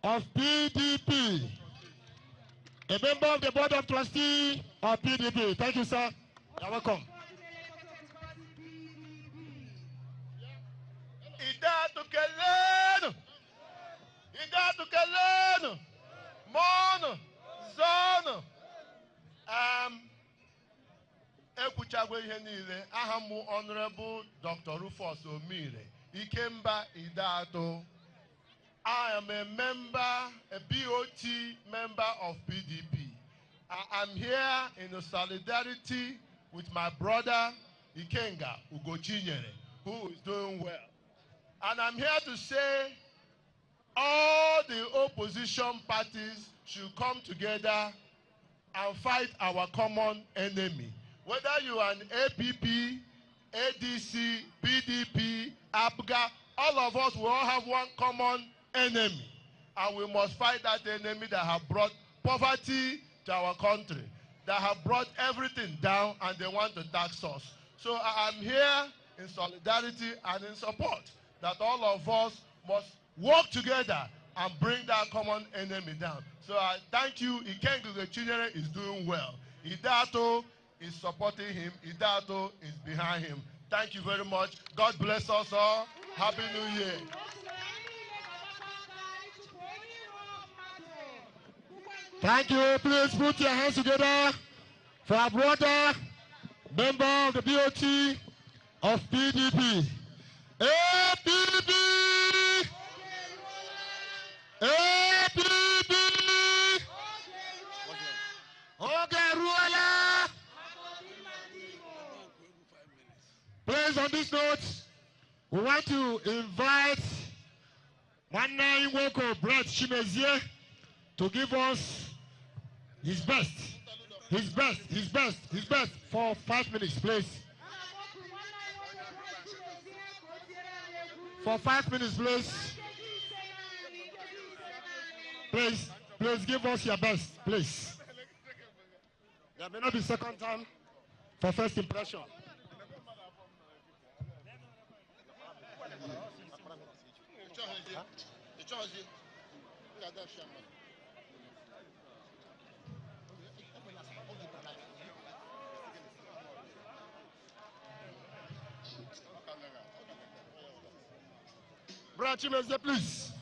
of PDP, a member of the Board of Trustees of PDP. Thank you, sir. You're welcome. Idatu Kelen, Mon, Zon, Ekwuchagwe ihe niile, aha m Honorable Dr. Rufus Omire, Ikemba Idatu. I am a member, a BOT member of PDP. I am here in solidarity with my brother Ikenga, Ugochinyere, who is doing well. And I'm here to say all the opposition parties should come together and fight our common enemy. Whether you are an APP, ADC, PDP, APGA, all of us will all have one common enemy. And we must fight that enemy that have brought poverty to our country, that have brought everything down and they want to tax us. So I'm here in solidarity and in support that all of us must work together and bring that common enemy down. So I thank you. Ikenga Ugochinyere is doing well. Idato is supporting him. Idato is behind him. Thank you very much. God bless us all. Happy New Year. Thank you. Please put your hands together for our brother, member of the BOT of PDP. APP! APP! Okay, ruler! Please, on this note, we want to invite Nwanne Inwoko Brett Chimezie to give us his best for 5 minutes, please. For 5 minutes, please. Please give us your best, please. There may not be second time for first impression. Brother Chimezie, please.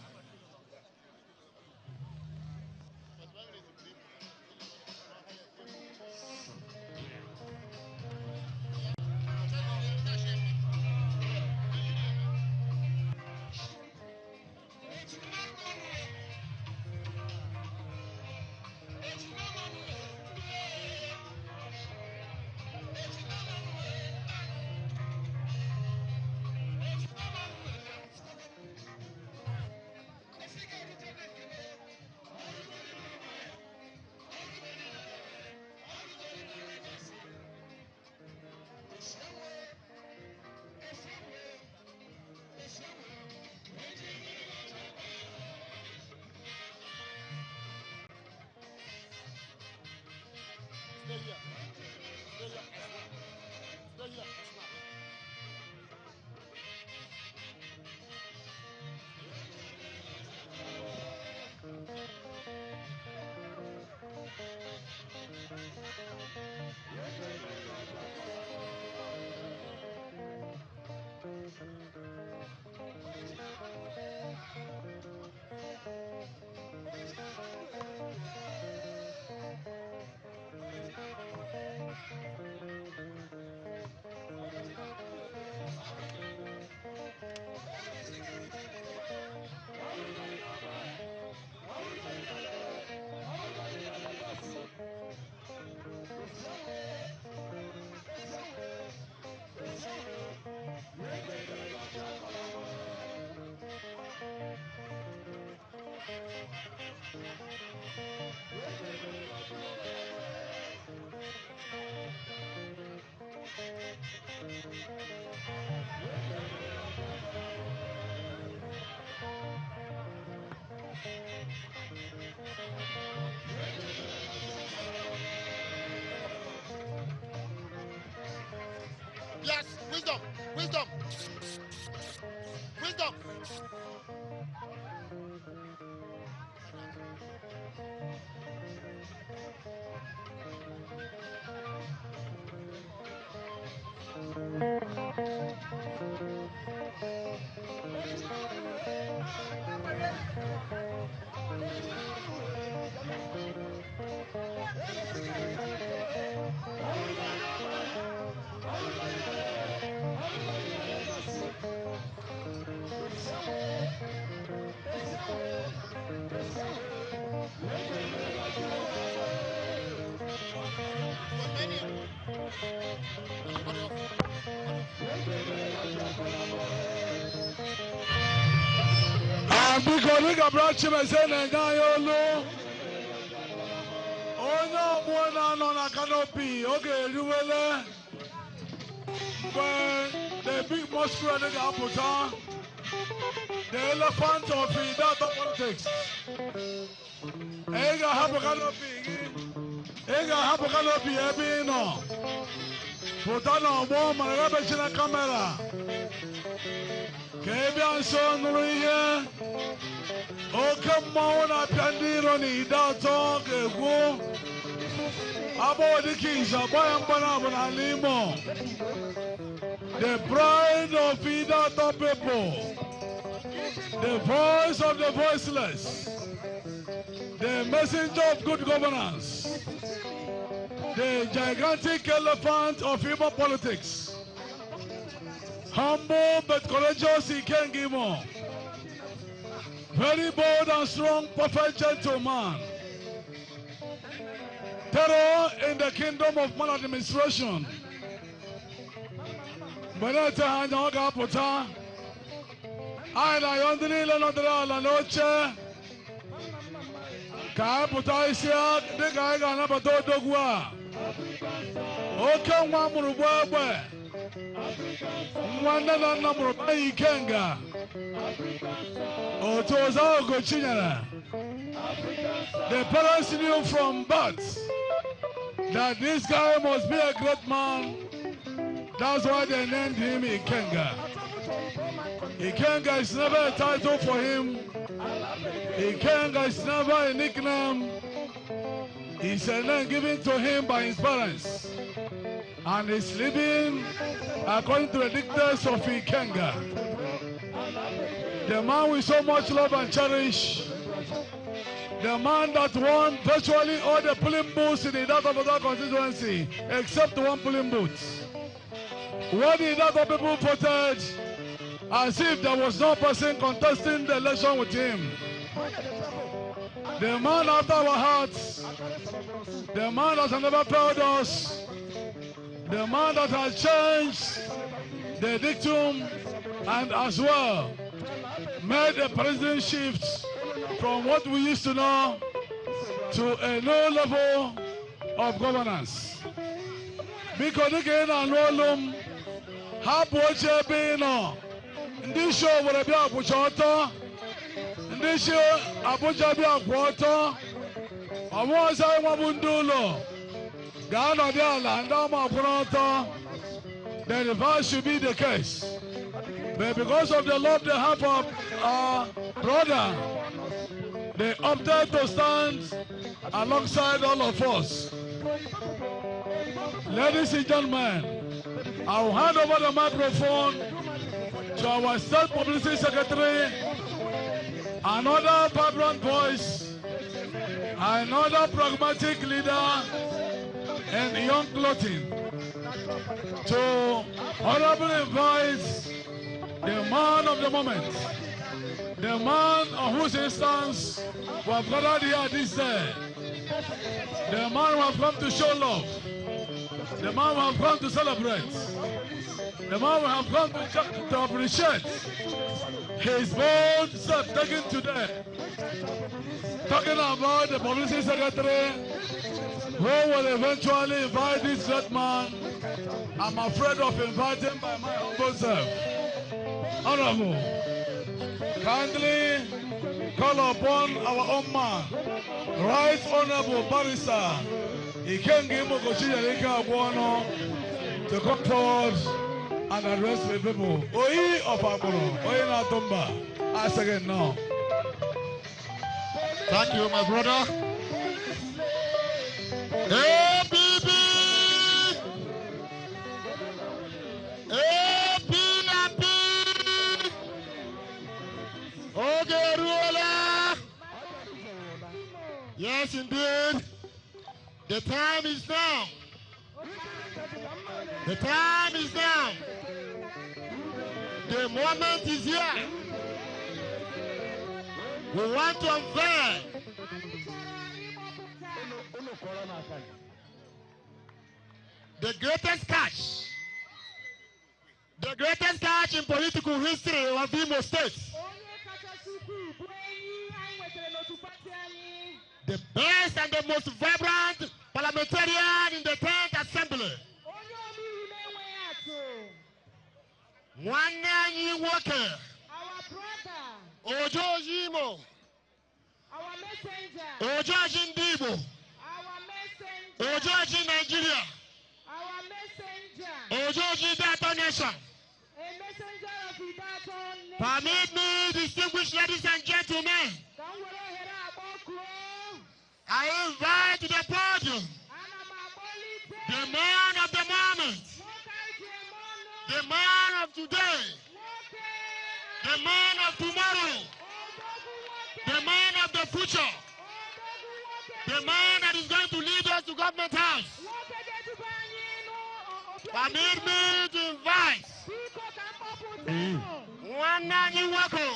Wisdom. Wisdom. Wisdom. Because we got brought you and saying, and guy, oh no, one on a canopy. Okay, you will. When the big monster they got put on, the elephant of the data politics. Ega have a canopy. Ega have a canopy. Every no. Put on a warm and rubbish in a camera. Kebian son here. Oh, come on, I can do only that talk. Go about the kings, a boy and banana limo. The pride of Idata people, the voice of the voiceless, the messenger of good governance, the gigantic elephant of human politics. Humble but courageous, Ikenga. Very bold and strong, perfect gentleman. Terror in the kingdom of maladministration. Benete Hanyoga Puta. Aina Yondri Lenodra La Noche. Kai Puta Isia, the guy Ganabato Dogua. Oka Wamurubwe. One number of Ikenga. Otoza Ugochinyere. The parents knew from birth that this guy must be a great man. That's why they named him Ikenga. Ikenga is never a title for him. Ikenga is never a nickname. It's a name given to him by his parents. And he's living according to the dictates of Ikenga. The man we so much love and cherish. The man that won virtually all the polling booths in the Idata constituency, except one polling booth. When the Idata people voted, as if there was no person contesting the election with him. The man after our hearts, the man that has never failed us, the man that has changed the dictum and as well made a president shift from what we used to know to a new level of governance. Because again, I know them, Hapoche Bino, this show will be a Puchota, this show Abuja be a quarter, I was I Wabundulo, Ghana Diala, and Dama Pronto, then if that should be the case. But because of the love they have of our brother, they opted to stand alongside all of us. Ladies and gentlemen, I will hand over the microphone to our State Publicity Secretary, another vibrant voice, another pragmatic leader, and young clothing, to honorably invite the man of the moment, the man on whose instance we have gathered here this day, the man who have come to show love, the man who have come to celebrate, the man who have come to appreciate his bold step taken today. Talking about the publicity secretary who will eventually invite this great man. I'm afraid of inviting by my humble self. Honorable, kindly call upon our own man, Right Honorable Barrister Ikenga Ugochinyere to come forward and address the people. Oyi of Aburo, Oyi Natumba. I say no. Thank you, my brother. APP! APP! Okay, ruler! Yes, indeed. The time is now. The time is now. The moment is here. We want to unveil the greatest catch in political history of Imo State. The best and the most vibrant parliamentarian in the 10th Assembly. Nwanyi Walker. Our brother. Ugochinyere. Our messenger. Ugochinyere Ndibo. Our messenger. Ugochinyere Nigeria. Our messenger. Ugochinyere Data Nation. A messenger of the Data Nation. Permit me, distinguished ladies and gentlemen. I invite to the podium the man of the moment, the man of today, the man of tomorrow, the man of the future, the man that is going to lead us to Government House. Permit me to invite Nwanyi Walker,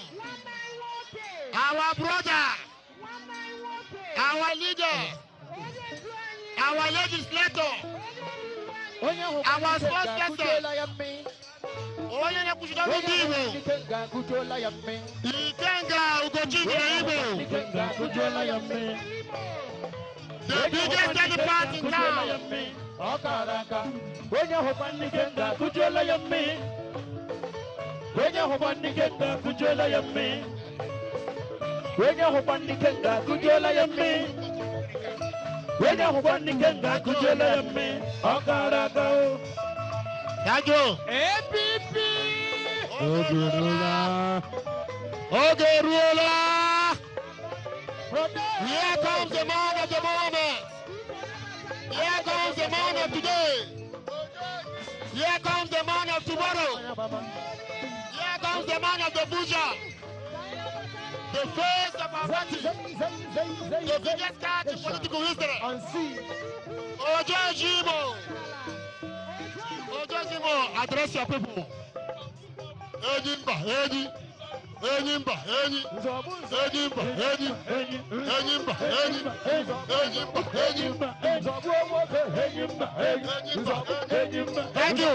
our brother, our leader, our legislator, our spokesperson, Ikenga Ugochinyere, the biggest elephant in town. Thank you. APP. Okay, ruler. Here comes the man of the moment. Here comes the man of today. Here comes the man of tomorrow. Here comes the man of the future. The face of our party. The biggest card in political history. Ugochinyere. Ugochinyere, address your people. Enyimba, Enyi. Enyimba, Enyi. Enyimba, Enyi. Enyimba, Enyi. Enyimba, Enyi. Thank you.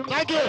Thank you.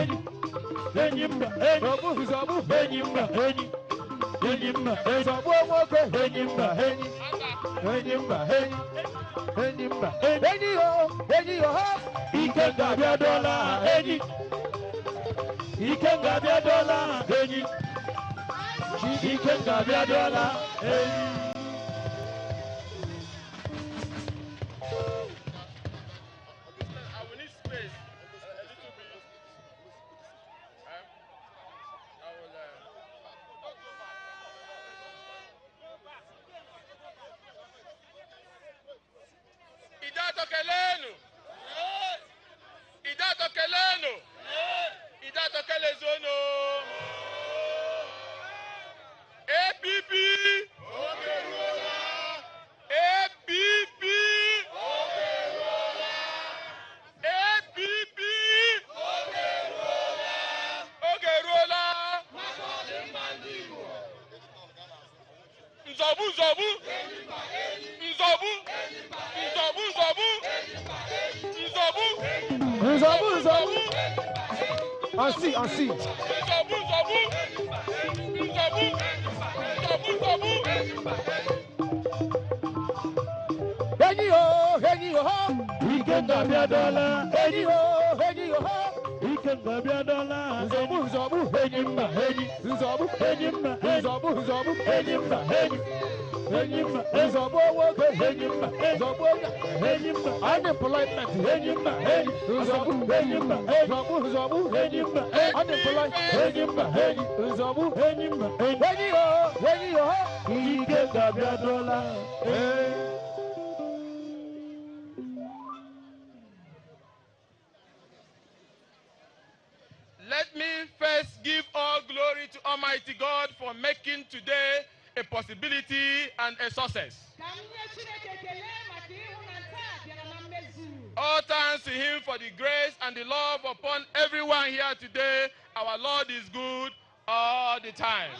APP. APP. APP. Nzobu. Ainsi. Ikenga biadola. Ikenga biadola. Nzobu. Enyimba. Nzobu. Enyimba. unemployment, Let me first give all glory to Almighty God for making today a possibility and a success. All thanks to Him for the grace and the love upon everyone here today. Our Lord is good all the time.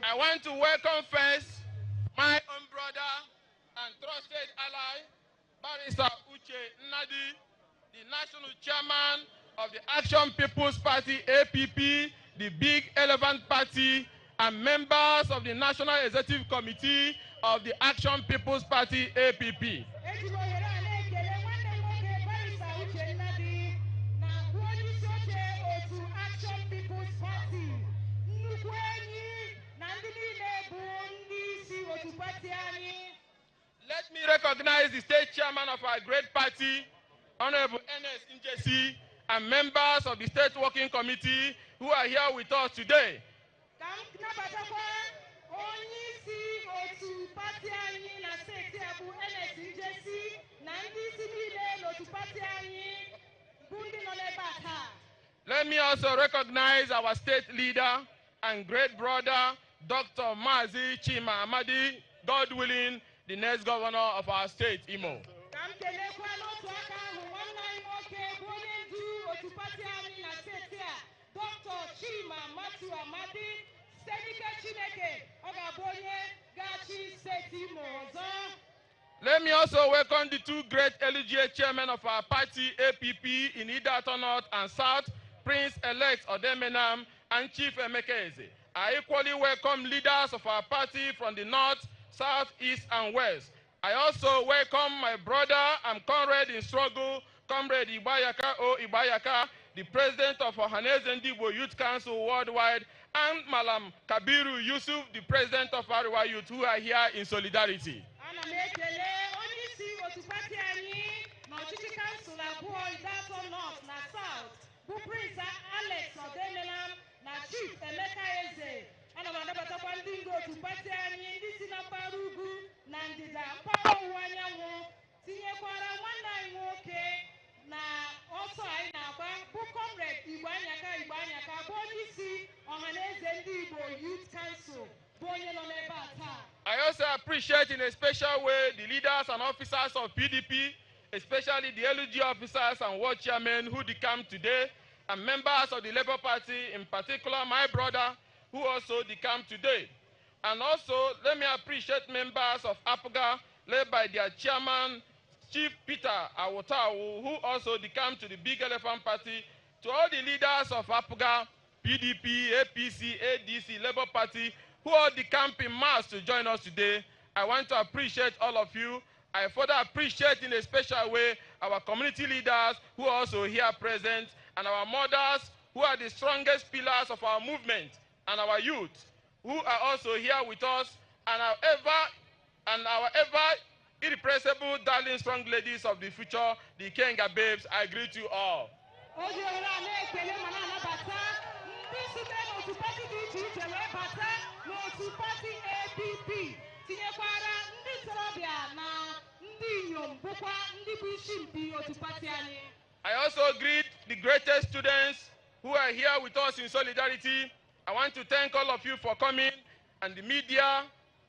I want to welcome first my own brother and trusted ally, Barrister Ugochinyere, the national chairman of the Action People's Party, APP, the Big Elephant Party, and members of the National Executive Committee of the Action People's Party, APP. Let me recognize the state chairman of our great party, Honorable Ernest Njesi, and members of the State Working Committee who are here with us today. Let me also recognize our state leader and great brother, Dr. Mazi Chima Amadi, God willing, the next governor of our state, Imo. Let me also welcome the two great LGA chairmen of our party, APP, in Idato North and South, Prince-elect Odemenam and Chief Emekeze. I equally welcome leaders of our party from the North, South, East, and West. I also welcome my brother and comrade in struggle, Comrade Ibayaka O Ibayaka, the president of Ohaneze Ndigbo Youth Council Worldwide, and Malam Kabiru Yusuf, the president of Ariwa Youth, who are here in solidarity. I also appreciate in a special way the leaders and officers of PDP, especially the LG officers and ward chairmen who decamped today, and members of the Labour Party, in particular my brother, who also decamped today. And also, let me appreciate members of APGA, led by their chairman, Chief Peter Awotawu, who also decamped to the Big Elephant Party. To all the leaders of APGA, PDP, APC, ADC, Labour Party, who all decamped in mass to join us today, I want to appreciate all of you. I further appreciate in a special way our community leaders who are also here present, and our mothers who are the strongest pillars of our movement, and our youth who are also here with us, and our ever irrepressible, darling, strong ladies of the future, the Ikenga babes. I greet you all. I also greet the greatest students who are here with us in solidarity. I want to thank all of you for coming, and the media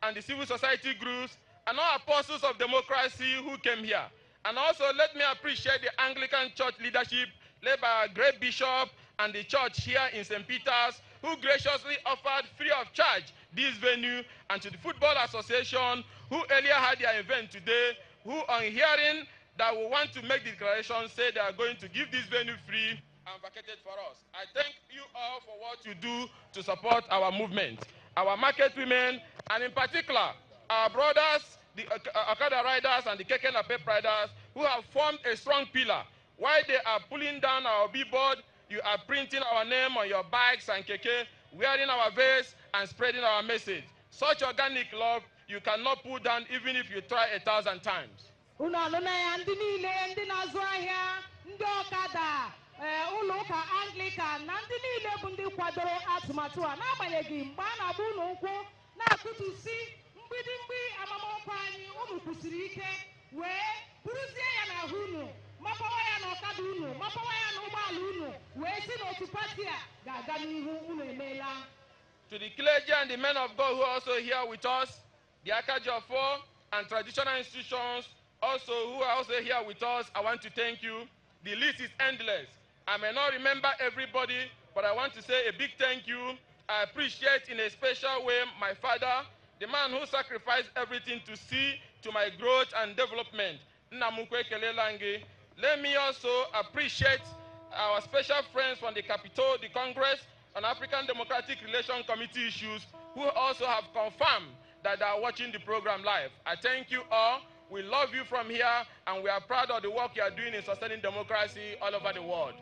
and the civil society groups and all apostles of democracy who came here. And also let me appreciate the Anglican Church leadership led by our great bishop and the church here in St. Peter's, who graciously offered free of charge this venue, and to the Football Association, who earlier had their event today, who on hearing that we want to make the declaration say they are going to give this venue free and vacated for us. I thank you all for what you do to support our movement, our market women, and in particular, our brothers, the Okada riders and the Keke Napep riders, who have formed a strong pillar. While they are pulling down our billboard, you are printing our name on your bikes and keke, wearing our vest and spreading our message. Such organic love you cannot put down even if you try 1,000 times. Ụlọ ụka Anglican na ndị niile bụ ndị kwadoro atụmatụ a n'agbanyeghị mgbe a na-agba unu nkwụ na-akụtusi mgbidimgbi amamọkwa anyị unu kwụsiri ike wee buruzie ya n'ahụ unu mapawa ya n'ọkada unu mapawa ya n'ụgbọala unu wee si n'otu pati a ga-aga n'ihu unu emeela. To the clergy and the men of God who are also here with us, the Akajofo and traditional institutions also who are also here with us, I want to thank you. The list is endless. I may not remember everybody, but I want to say a big thank you. I appreciate in a special way my father, the man who sacrificed everything to see to my growth and development. Let me also appreciate our special friends from the Capitol, the Congress, and African Democratic Relations Committee issues, who also have confirmed that they are watching the program live. I thank you all. We love you from here, and we are proud of the work you are doing in sustaining democracy all over the world.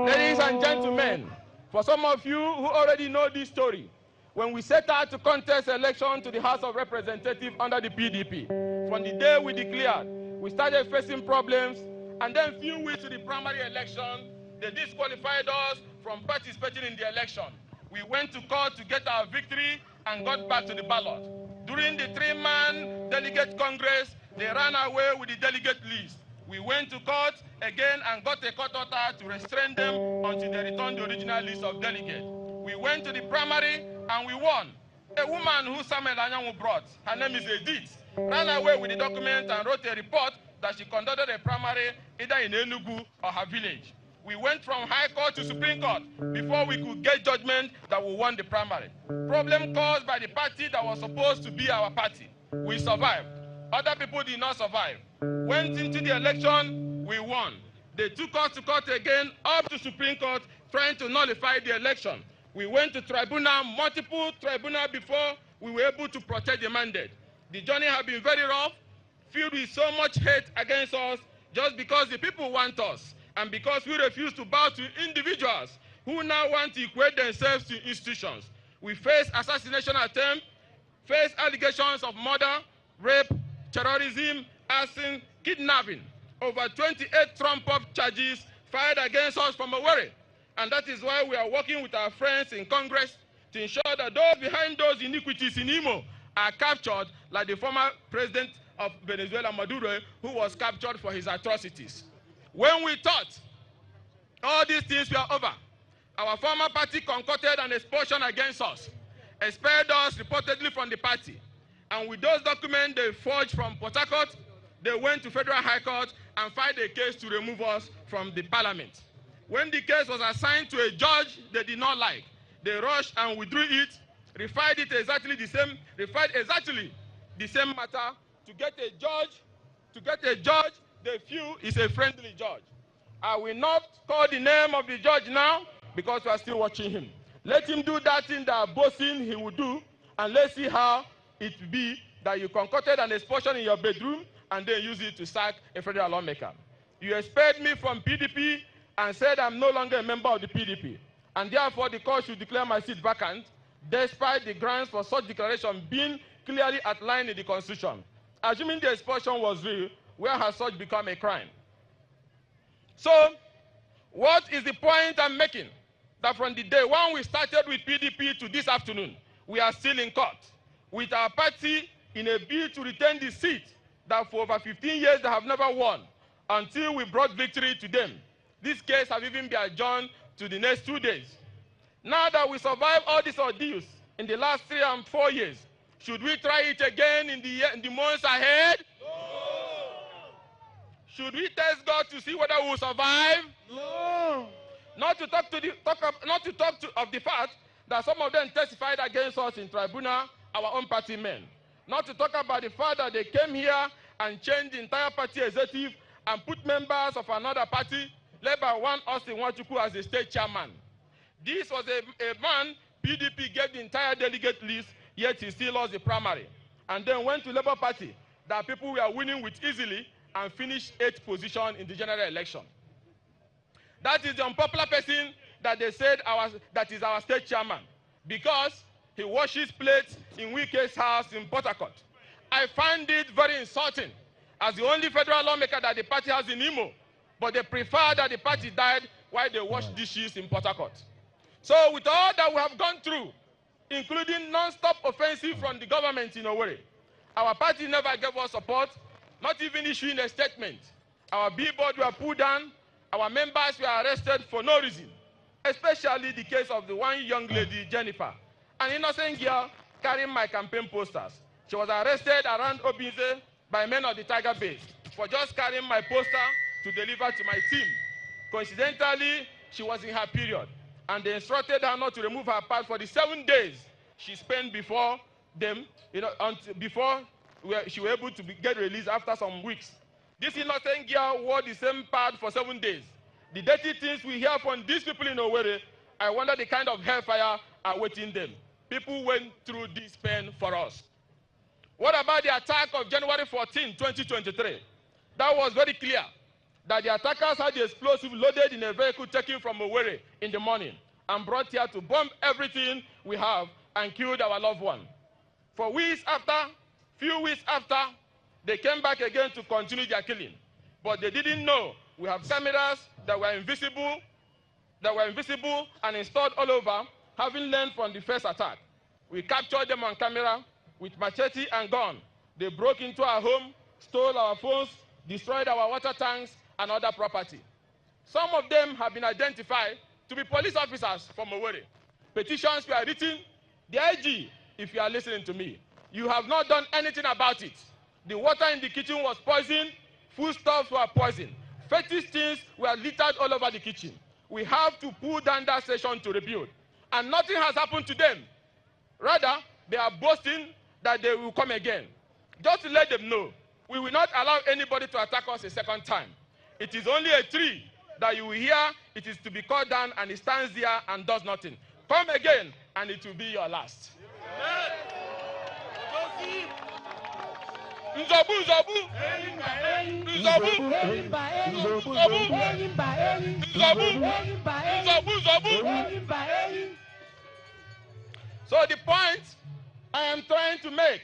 Ladies and gentlemen, for some of you who already know this story, when we set out to contest election to the House of Representatives under the PDP, from the day we declared, we started facing problems, and then a few weeks to the primary election, they disqualified us from participating in the election. We went to court to get our victory and got back to the ballot. During the 3-man delegate congress, they ran away with the delegate list. We went to court again and got a court order to restrain them until they returned the original list of delegates. We went to the primary and we won. A woman who Samuel Anyanwu brought, her name is Edith, ran away with the document and wrote a report that she conducted a primary either in Enugu or her village. We went from High Court to Supreme Court before we could get judgment that we won the primary. Problem caused by the party that was supposed to be our party. We survived. Other people did not survive. Went into the election, we won. They took us to court again, up to Supreme Court, trying to nullify the election. We went to tribunal, multiple tribunal before we were able to protect the mandate. The journey has been very rough, filled with so much hate against us, just because the people want us, and because we refuse to bow to individuals who now want to equate themselves to institutions. We face assassination attempts, face allegations of murder, rape, terrorism, arson, kidnapping. Over 28 trump-up charges fired against us from Owerri. And that is why we are working with our friends in Congress to ensure that those behind those iniquities in Imo are captured, like the former president of Venezuela, Maduro, who was captured for his atrocities. When we thought all these things were over, our former party concocted an expulsion against us, expelled us reportedly from the party. And with those documents they forged from Port Harcourt, they went to Federal High Court and filed a case to remove us from the parliament. When the case was assigned to a judge they did not like, they rushed and withdrew it, referred exactly the same matter to get a judge they feel is a friendly judge. I will not call the name of the judge now because we are still watching him. Let him do that thing that boasting he will do, and let's see how it will be that you concocted an expulsion in your bedroom and then use it to sack a federal lawmaker. You expelled me from PDP and said I'm no longer a member of the PDP, and therefore the court should declare my seat vacant, despite the grounds for such declaration being clearly outlined in the Constitution. Assuming the expulsion was real, where has such become a crime? So, what is the point I'm making? That from the day when we started with PDP to this afternoon, we are still in court with our party in a bid to retain the seat that for over 15 years they have never won until we brought victory to them. This case has even been adjourned to the next 2 days. Now that we survived all these ordeals in the last 3 and 4 years, should we try it again in the months ahead? No. Should we test God to see whether we will survive? No. Not to talk of the fact that some of them testified against us in tribunal, our own party men. Not to talk about the fact that they came here and changed the entire party executive and put members of another party led by one Austin Nwachukwu as the state chairman. This was a man PDP gave the entire delegate list, yet he still lost the primary. And then went to Labour Party that people were winning with easily and finished 8th position in the general election. That is the unpopular person that they said that is our state chairman because he washes plates in Wike's house in Port Harcourt. I find it very insulting as the only federal lawmaker that the party has in Imo, but they prefer that the party died while they wash dishes in Port Harcourt. So with all that we have gone through, including non-stop offensive from the government in Owerri, our party never gave us support, not even issuing a statement. Our billboards were pulled down, our members were arrested for no reason, especially the case of the one young lady, Jennifer, an innocent girl carrying my campaign posters. She was arrested around Obinze by men of the Tiger Base for just carrying my poster to deliver to my team. Coincidentally, she was in her period, and they instructed her not to remove her pad for the 7 days she spent before them, before she was able to get released after some weeks. This innocent girl wore the same pad for 7 days. The dirty things we hear from these people in Owerri, I wonder the kind of hellfire awaiting them. People went through this pain for us. What about the attack of January 14, 2023? That was very clear that the attackers had the explosive loaded in a vehicle taken from Owerri in the morning and brought here to bomb everything we have and killed our loved one. For weeks after, few weeks after, they came back again to continue their killing. But they didn't know we have cameras that were invisible and installed all over, having learned from the first attack. We captured them on camera with machete and gun. They broke into our home, stole our phones, destroyed our water tanks and other property. Some of them have been identified to be police officers from Owerri. Petitions were written. The IG, if you are listening to me, you have not done anything about it. The water in the kitchen was poisoned, foodstuffs were poisoned, fetish things were littered all over the kitchen. We have to pull down that station to rebuild. And nothing has happened to them. Rather, they are boasting that they will come again. Just to let them know, we will not allow anybody to attack us a second time. It is only a tree that you will hear, it is to be cut down and it stands there and does nothing. Come again and it will be your last. Nzobu, Nzobu. Nzobu. Nzobu. Nzobu. So the point I am trying to make,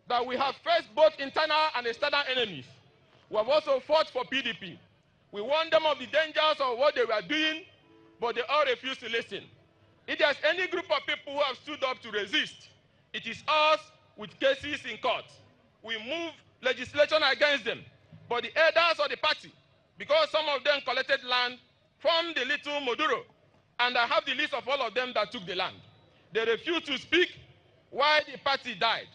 that we have faced both internal and external enemies. We have also fought for PDP. We warned them of the dangers of what they were doing, but they all refused to listen. If there's any group of people who have stood up to resist, it is us with cases in court. We move legislation against them, but the elders of the party, because some of them collected land from the little Moduro, and I have the list of all of them that took the land. They refused to speak why the party died.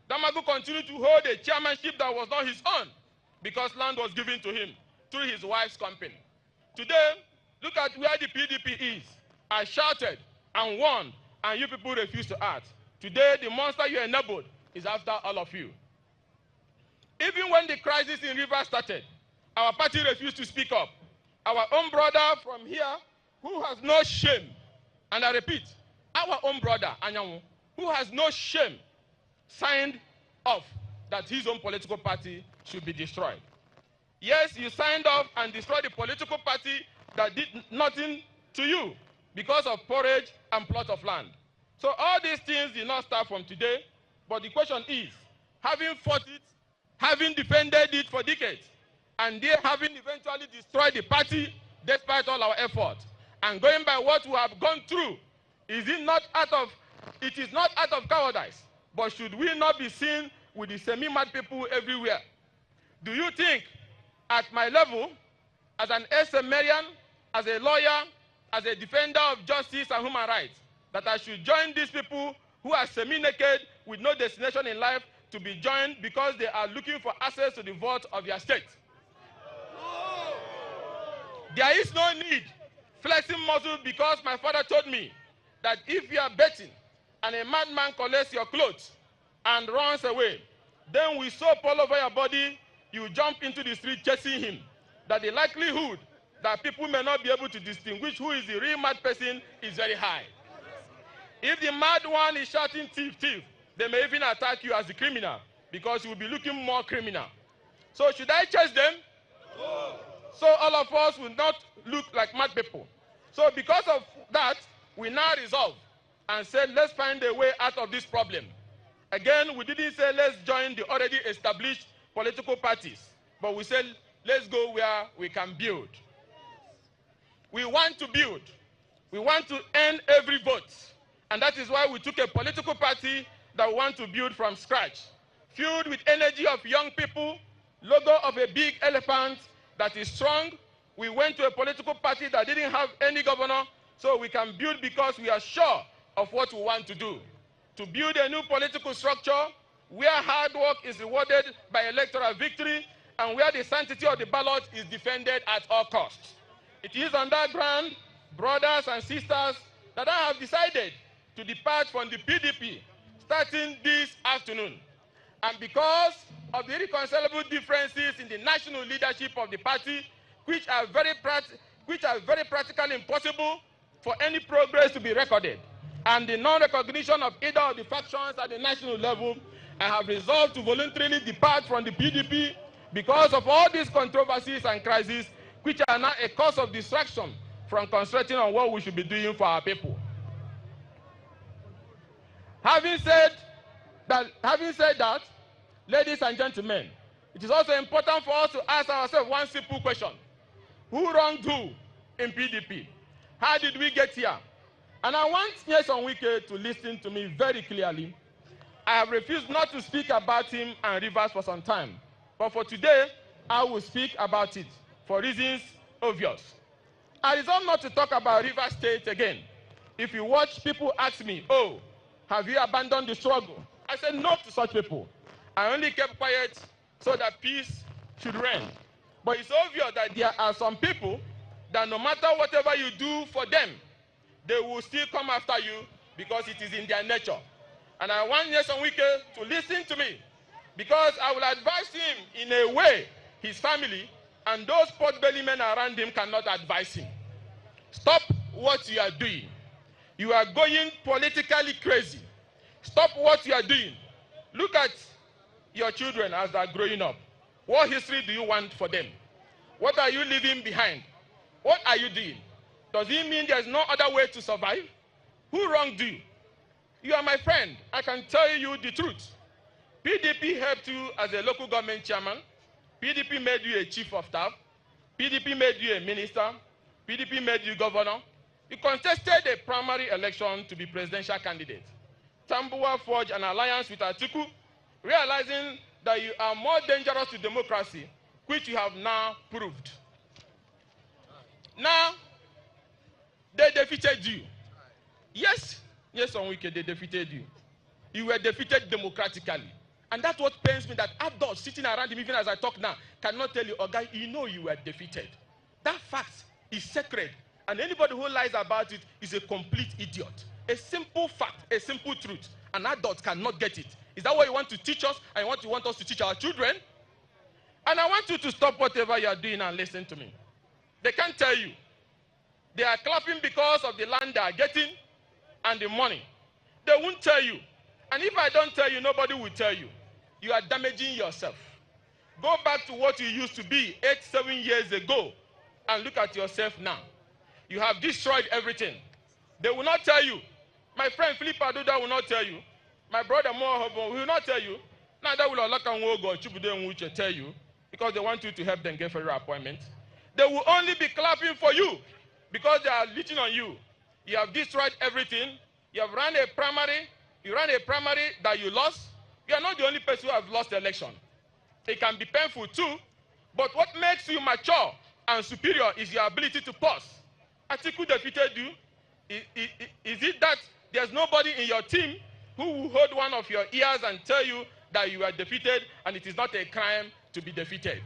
Damagu continued to hold a chairmanship that was not his own because land was given to him through his wife's company. Today, look at where the PDP is. I shouted and warned, and you people refused to act. Today, the monster you enabled is after all of you. Even when the crisis in Rivers started, our party refused to speak up. Our own brother from here, who has no shame, and I repeat, our own brother, Anyanwu, who has no shame, signed off that his own political party should be destroyed. Yes, you signed off and destroyed the political party that did nothing to you because of porridge and plot of land. So all these things did not start from today, but the question is, having fought it, having defended it for decades, and they having eventually destroyed the party despite all our efforts, and going by what we have gone through, it is not out of cowardice, but should we not be seen with the semi-mad people everywhere? Do you think at my level, as an SMarian, as a lawyer, as a defender of justice and human rights, that I should join these people who are semi-naked with no destination in life to be joined because they are looking for access to the vote of their state? There is no need flexing muscle because my father told me that if you are betting and a madman collects your clothes and runs away, then we soap all over your body you jump into the street chasing him, that the likelihood that people may not be able to distinguish who is the real mad person is very high. If the mad one is shouting thief, thief, they may even attack you as the criminal because you will be looking more criminal. So should I chase them? No. So all of us will not look like mad people. So because of that, we now resolve and said, let's find a way out of this problem. Again, we didn't say let's join the already established political parties, but we said let's go where we can build. We want to build. We want to earn every vote. And that is why we took a political party that we want to build from scratch, filled with energy of young people, logo of a big elephant that is strong. We went to a political party that didn't have any governor, so we can build because we are sure of what we want to do. To build a new political structure where hard work is rewarded by electoral victory and where the sanctity of the ballot is defended at all costs. It is on that ground, brothers and sisters, that I have decided to depart from the PDP starting this afternoon. And because of the irreconcilable differences in the national leadership of the party, which are very practically impossible for any progress to be recorded, and the non-recognition of either of the factions at the national level, I have resolved to voluntarily depart from the PDP because of all these controversies and crises, which are now a cause of distraction from concentrating on what we should be doing for our people. Having said that, ladies and gentlemen, it is also important for us to ask ourselves one simple question. Who wronged who in PDP? How did we get here? And I want Nyesom Wike to listen to me very clearly. I have refused not to speak about him and Rivers for some time. But for today, I will speak about it for reasons obvious. I resolve not to talk about Rivers State again. If you watch, people ask me, oh, have you abandoned the struggle? I said no to such people. I only kept quiet so that peace should reign. But it's obvious that there are some people that no matter whatever you do for them, they will still come after you because it is in their nature. And I want Nyesom Wike to listen to me because I will advise him in a way his family and those pot-belly men around him cannot advise him. Stop what you are doing. You are going politically crazy. Stop what you are doing. Look at your children as they are growing up. What history do you want for them? What are you leaving behind? What are you doing? Does it mean there's no other way to survive? Who wronged you? You are my friend. I can tell you the truth. PDP helped you as a local government chairman. PDP made you a chief of staff. PDP made you a minister. PDP made you governor. You contested a primary election to be presidential candidate. Tambuwa forged an alliance with Atiku, realizing that you are more dangerous to democracy, which you have now proved. Now, they defeated you. Yes, Nyesom Wike, they defeated you. You were defeated democratically. And that's what pains me, that adults sitting around him, even as I talk now, cannot tell you, oh, guy, you know you were defeated. That fact is sacred. And anybody who lies about it is a complete idiot. A simple fact, a simple truth. An adult cannot get it. Is that what you want to teach us and what you want us to teach our children? And I want you to stop whatever you are doing and listen to me. They can't tell you. They are clapping because of the land they are getting and the money. They won't tell you. And if I don't tell you, nobody will tell you. You are damaging yourself. Go back to what you used to be 8-7 years ago and look at yourself now. You have destroyed everything. They will not tell you. My friend Philip Aduda will not tell you. My brother Mohobo will not tell you. Neither will Olaka Nwogo or Chubude Nwuche tell you, because they want you to help them get federal appointment. They will only be clapping for you because they are leeching on you. You have destroyed everything. You have run a primary. You ran a primary that you lost. You are not the only person who has lost the election. It can be painful too, but what makes you mature and superior is your ability to pause. Atiku defeated you. Is it that there's nobody in your team who will hold one of your ears and tell you that you are defeated and it is not a crime to be defeated?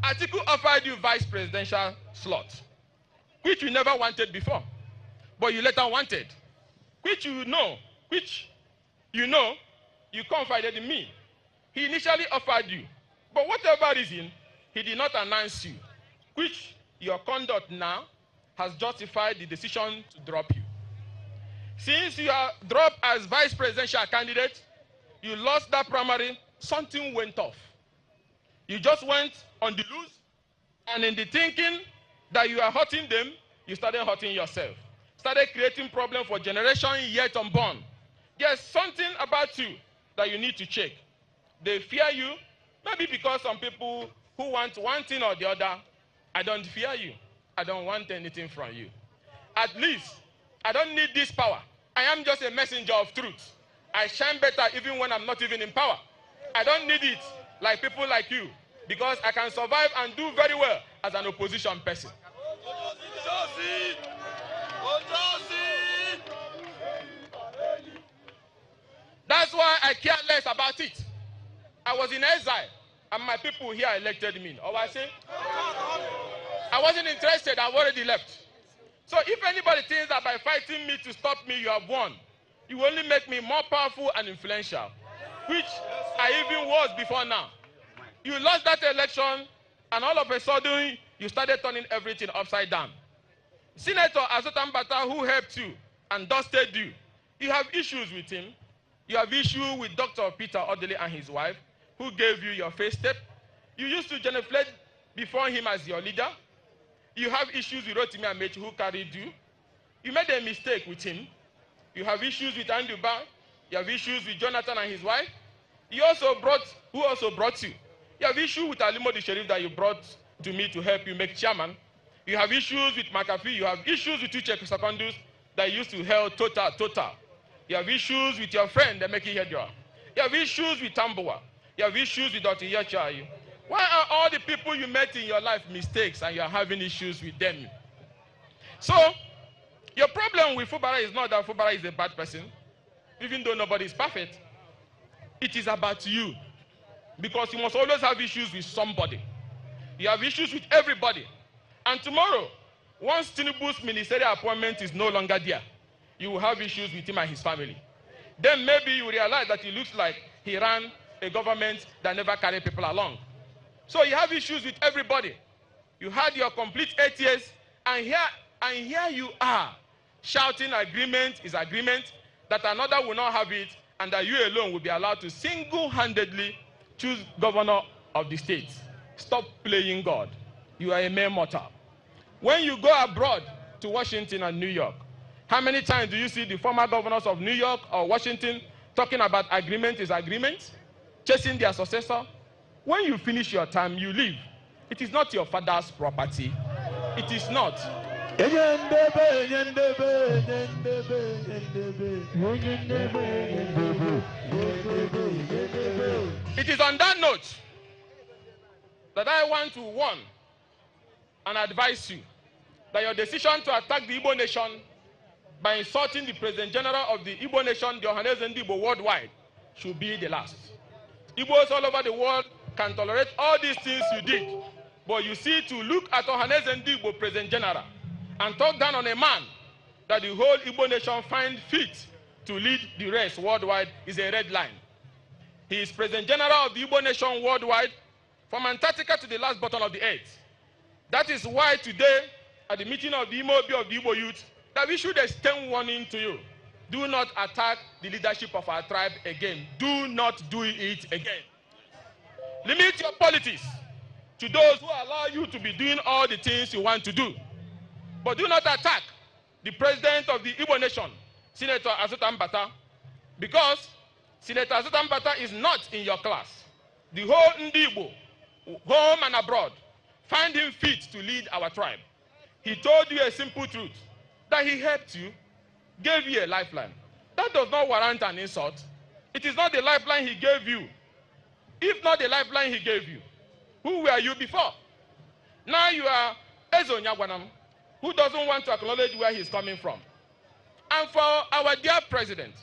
Atiku offered you vice presidential slot, which you never wanted before, but you later wanted, which you confided in me. he initially offered you, but whatever reason, he did not announce you, which your conduct now has justified the decision to drop you. Since you are dropped as vice presidential candidate, you lost that primary, something went off. You just went on the loose, and in the thinking that you are hurting them, you started hurting yourself. Started creating problems for generations yet unborn. There's something about you that you need to check. They fear you, maybe because some people who want one thing or the other. I don't fear you. I don't want anything from you. At least, I don't need this power. I am just a messenger of truth. I shine better even when I'm not even in power. I don't need it like people like you, because I can survive and do very well as an opposition person. That's why I care less about it. I was in exile, and my people here elected me. Or I say, I wasn't interested. I've already left. So if anybody thinks that by fighting me to stop me, you have won, you only make me more powerful and influential, which I even was before now. You lost that election, and all of a sudden, you started turning everything upside down. Senator Azotan Bata, who helped you and dusted you, you have issues with him. You have issues with Dr. Peter Odele and his wife, who gave you your first step. You used to genuflect before him as your leader. You have issues with Rotimi Amechi, who carried you. You made a mistake with him. You have issues with Andrew Ba. You have issues with Jonathan and his wife. Who also brought you. You have issues with Alimodi Sheriff that you brought to me to help you make chairman. You have issues with McAfee. You have issues with Uche Secondus that used to help Total. You have issues with your friend, Emeki Hedra. You have issues with Tamboa. You have issues with Dr. Yachayu. Why are all the people you met in your life mistakes and you are having issues with them? So, your problem with Fubara is not that Fubara is a bad person, even though nobody is perfect. It is about you. Because you must always have issues with somebody. You have issues with everybody. And tomorrow, once Tinubu's ministerial appointment is no longer there, you will have issues with him and his family. Then maybe you realize that it looks like he ran a government that never carried people along. So you have issues with everybody. You had your complete 8 years, and here you are, shouting agreement is agreement, that another will not have it, and that you alone will be allowed to single-handedly choose governor of the state. Stop playing God. You are a mere mortal. When you go abroad to Washington and New York, how many times do you see the former governors of New York or Washington talking about agreement is agreement, chasing their successor? When you finish your time, you leave. It is not your father's property. It is not. It is on that note that I want to warn and advise you that your decision to attack the Igbo nation by insulting the President General of the Igbo nation, the Ohaneze and Igbo worldwide, should be the last. Igbos all over the world can tolerate all these things you did, but you see, to look at Ohaneze and Igbo President General and talk down on a man that the whole Igbo nation find fit to lead the rest worldwide is a red line. He is President General of the Igbo nation worldwide, from Antarctica to the last bottom of the earth. That is why today, at the meeting of the Imobi of the Igbo youth, that we should extend warning to you. Do not attack the leadership of our tribe again. Do not do it again. Limit your politics to those who allow you to be doing all the things you want to do. But do not attack the president of the Igbo nation, Senator Azotan Bata, because Senator Azotan Bata is not in your class. The whole Ndi Igbo, home and abroad, find him fit to lead our tribe. He told you a simple truth, that he helped you, gave you a lifeline. That does not warrant an insult. It is not the lifeline he gave you. If not the lifeline he gave you, who were you before? Now you are Ezo Nyagwanam, who doesn't want to acknowledge where he's coming from. And for our dear president,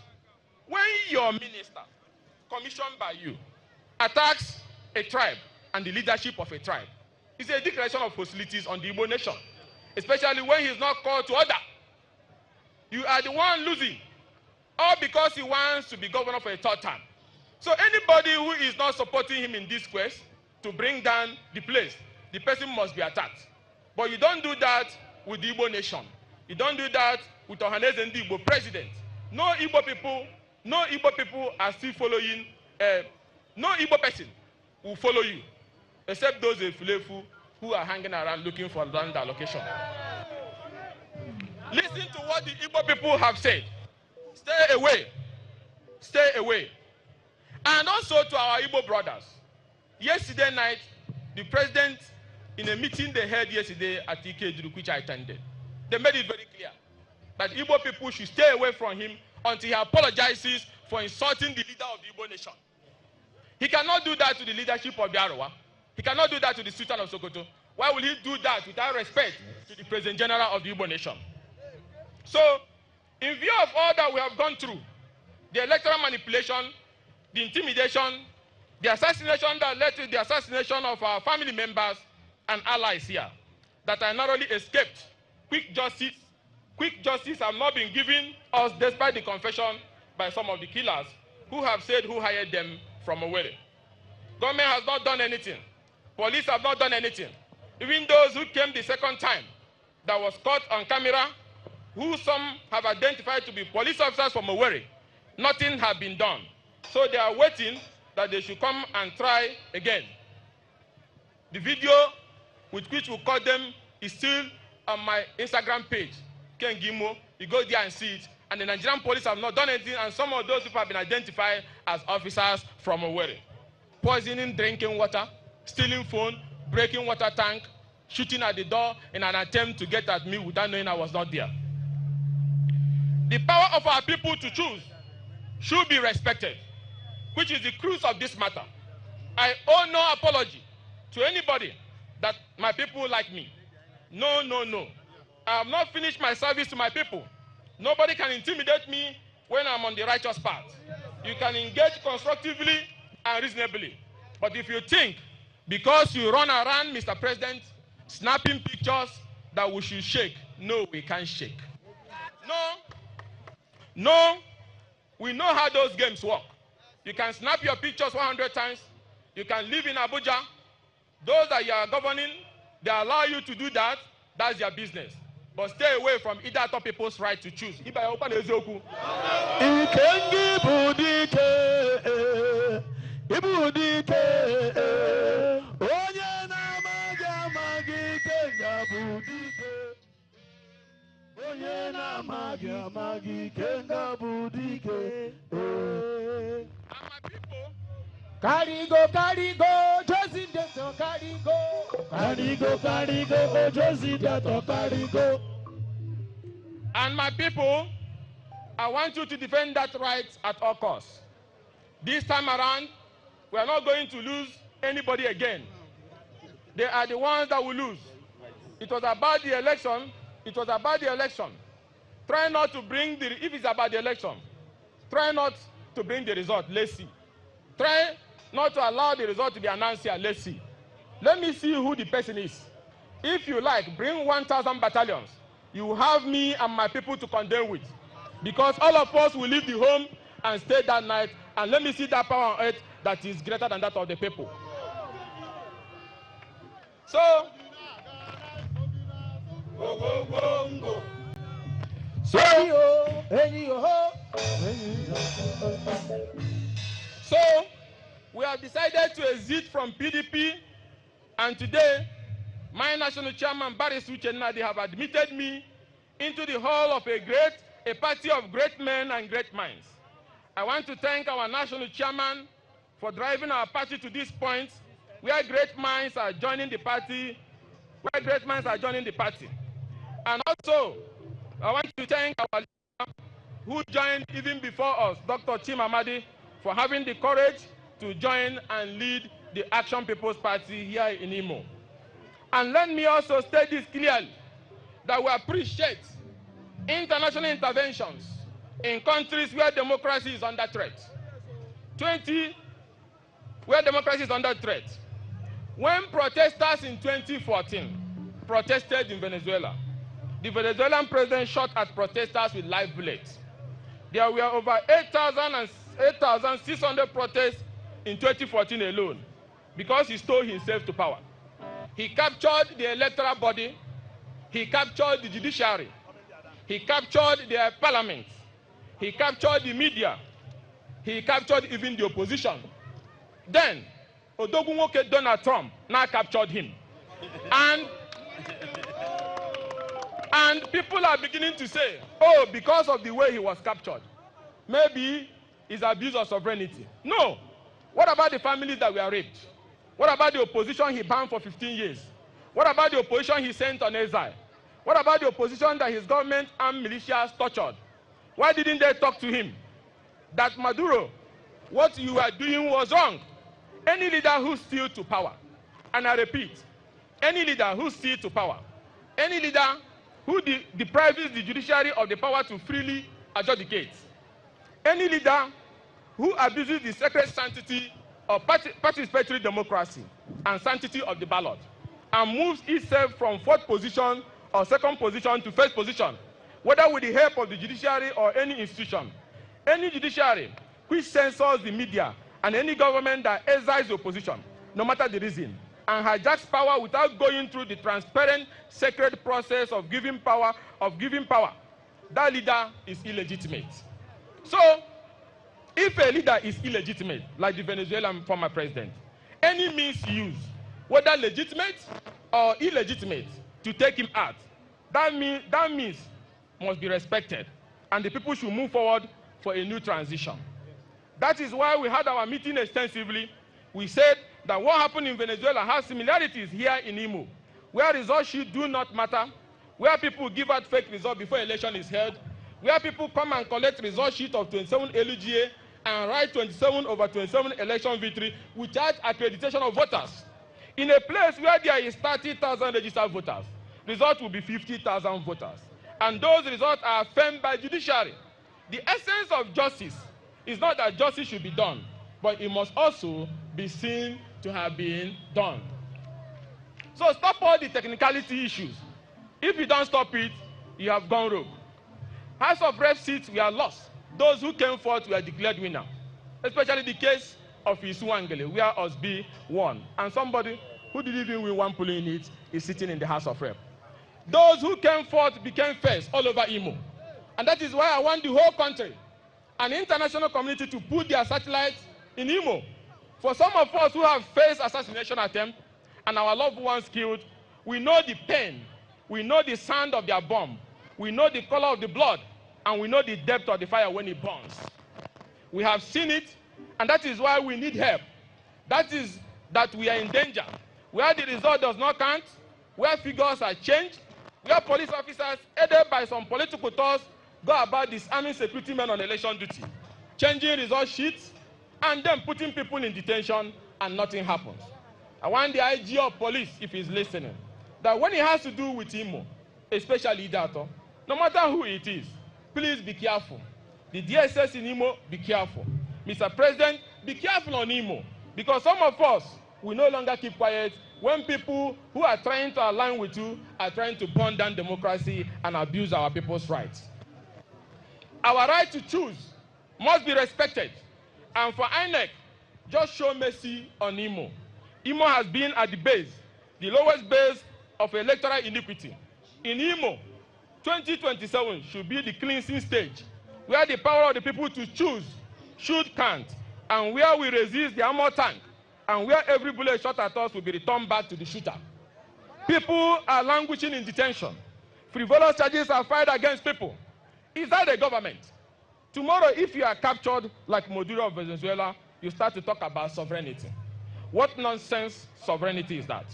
when your minister, commissioned by you, attacks a tribe and the leadership of a tribe, it's a declaration of hostilities on the Igbo nation, especially when he's not called to order. You are the one losing, all because he wants to be governor for a third time. So anybody who is not supporting him in this quest to bring down the place, the person must be attacked. But you don't do that with the Igbo nation. You don't do that with Ohaneze and the Igbo president. No Igbo people are still following. No Igbo person will follow you, except those Efulefu who are hanging around looking for land allocation. Listen to what the Igbo people have said. Stay away. Stay away. And also to our Igbo brothers. Yesterday night, the president, in a meeting they held yesterday at Ikenga, which I attended, they made it very clear that Igbo people should stay away from him until he apologizes for insulting the leader of the Igbo nation. He cannot do that to the leadership of Biarawa. He cannot do that to the Sultan of Sokoto. Why will he do that without respect to the President General of the Igbo nation? So, in view of all that we have gone through, the electoral manipulation, the intimidation, the assassination that led to the assassination of our family members and allies here, that I narrowly escaped quick justice have not been given us despite the confession by some of the killers who have said who hired them from Owerri. Government has not done anything. Police have not done anything. Even those who came the second time that was caught on camera, who some have identified to be police officers from Owerri, nothing has been done. So they are waiting that they should come and try again. The video with which we caught them is still on my Instagram page, Ken Gimo. You go there and see it. And the Nigerian police have not done anything, and some of those people have been identified as officers from Owerri. Poisoning drinking water, stealing phone, breaking water tank, shooting at the door in an attempt to get at me without knowing I was not there. The power of our people to choose should be respected, which is the crux of this matter. I owe no apology to anybody that my people like me. No, no, no. I have not finished my service to my people. Nobody can intimidate me when I'm on the righteous path. You can engage constructively and reasonably. But if you think, because you run around, Mr. President, snapping pictures, that we should shake, no, we can't shake. No, we know how those games work. You can snap your pictures 100 times. You can live in Abuja. Those that you are governing, they allow you to do that. That's their business. But stay away from either other people's right to choose. Carigo, Josie Deto, Carigo, Josie Deto, Carigo. And my people, I want you to defend that right at all costs. This time around, we are not going to lose anybody again. They are the ones that will lose. It was about the election. It was about the election. Try not to bring the, if it's about the election, try not to bring the result. Let's see. Try not to allow the result to be announced here. Let's see. Let me see who the person is. If you like, bring 1,000 battalions. You have me and my people to contend with. Because all of us will leave the home and stay that night. And let me see that power on earth that is greater than that of the people. So, we have decided to exit from PDP, and today, my national chairman, Barry Ugochinyere, have admitted me into the hall of a party of great men and great minds. I want to thank our national chairman for driving our party to this point, where great minds are joining the party, And also, I want to thank our leader who joined even before us, Dr. Chimamadi, for having the courage to join and lead the Action People's Party here in Imo. And let me also state this clearly, that we appreciate international interventions in countries where democracy is under threat. Where democracy is under threat. When protesters in 2014 protested in Venezuela, the Venezuelan president shot at protesters with live bullets. There were over 8,600 protests in 2014 alone because he stole himself to power. He captured the electoral body. He captured the judiciary. He captured the parliament. He captured the media. He captured even the opposition. Then, Odogunwoke Donald Trump now captured him. And people are beginning to say, oh, because of the way he was captured, maybe it's abuse of sovereignty. No. What about the families that were raped? What about the opposition he banned for 15 years? What about the opposition he sent on exile? What about the opposition that his government and militias tortured? Why didn't they talk to him? That Maduro, what you are doing was wrong. Any leader who steals to power, and I repeat, any leader who steals to power, any leader who deprives the judiciary of the power to freely adjudicate, any leader who abuses the sacred sanctity of participatory democracy and sanctity of the ballot, and moves itself from fourth position or second position to first position, whether with the help of the judiciary or any institution, any judiciary which censors the media and any government that exiles the opposition, no matter the reason, and hijacks power without going through the transparent, sacred process of giving power, that leader is illegitimate. So, if a leader is illegitimate, like the Venezuelan former president, any means used, whether legitimate or illegitimate, to take him out, that means must be respected, and the people should move forward for a new transition. That is why we had our meeting extensively. We said that what happened in Venezuela has similarities here in Imo, where result sheets do not matter, where people give out fake results before election is held, where people come and collect result sheet of 27 LUGA and write 27/27 election victory without accreditation of voters. In a place where there is 30,000 registered voters, result will be 50,000 voters. And those results are affirmed by judiciary. The essence of justice is not that justice should be done, but it must also be seen to have been done. So stop all the technicality issues. If you don't stop it, you have gone rogue. House of Rep seats were lost. Those who came forth were declared winner, especially the case of Isuwangele, where Osbi won, and somebody who didn't even win one polling unit is sitting in the House of Rep. Those who came forth became first all over Imo, and that is why I want the whole country and the international community to put their satellites in Imo. For some of us who have faced assassination attempts and our loved ones killed, we know the pain, we know the sound of their bomb, we know the color of the blood, and we know the depth of the fire when it burns. We have seen it, and that is why we need help. That is that we are in danger. Where the result does not count, where figures are changed, where police officers, aided by some political thoughts, go about disarming security men on election duty, changing result sheets, and then putting people in detention, and nothing happens. I want the IG of police, if he's listening, that when it has to do with Imo, especially Idato, no matter who it is, please be careful. The DSS in Imo, be careful. Mr. President, be careful on Imo, because some of us will no longer keep quiet when people who are trying to align with you are trying to burn down democracy and abuse our people's rights. Our right to choose must be respected. And for INEC, just show mercy on Imo. Imo has been at the base, the lowest base of electoral iniquity. In Imo, 2027 should be the cleansing stage, where the power of the people to choose should count, and where we resist the armor tank, and where every bullet shot at us will be returned back to the shooter. People are languishing in detention. Frivolous charges are filed against people. Is that the government? Tomorrow, if you are captured like Maduro of Venezuela, you start to talk about sovereignty. What nonsense sovereignty is that?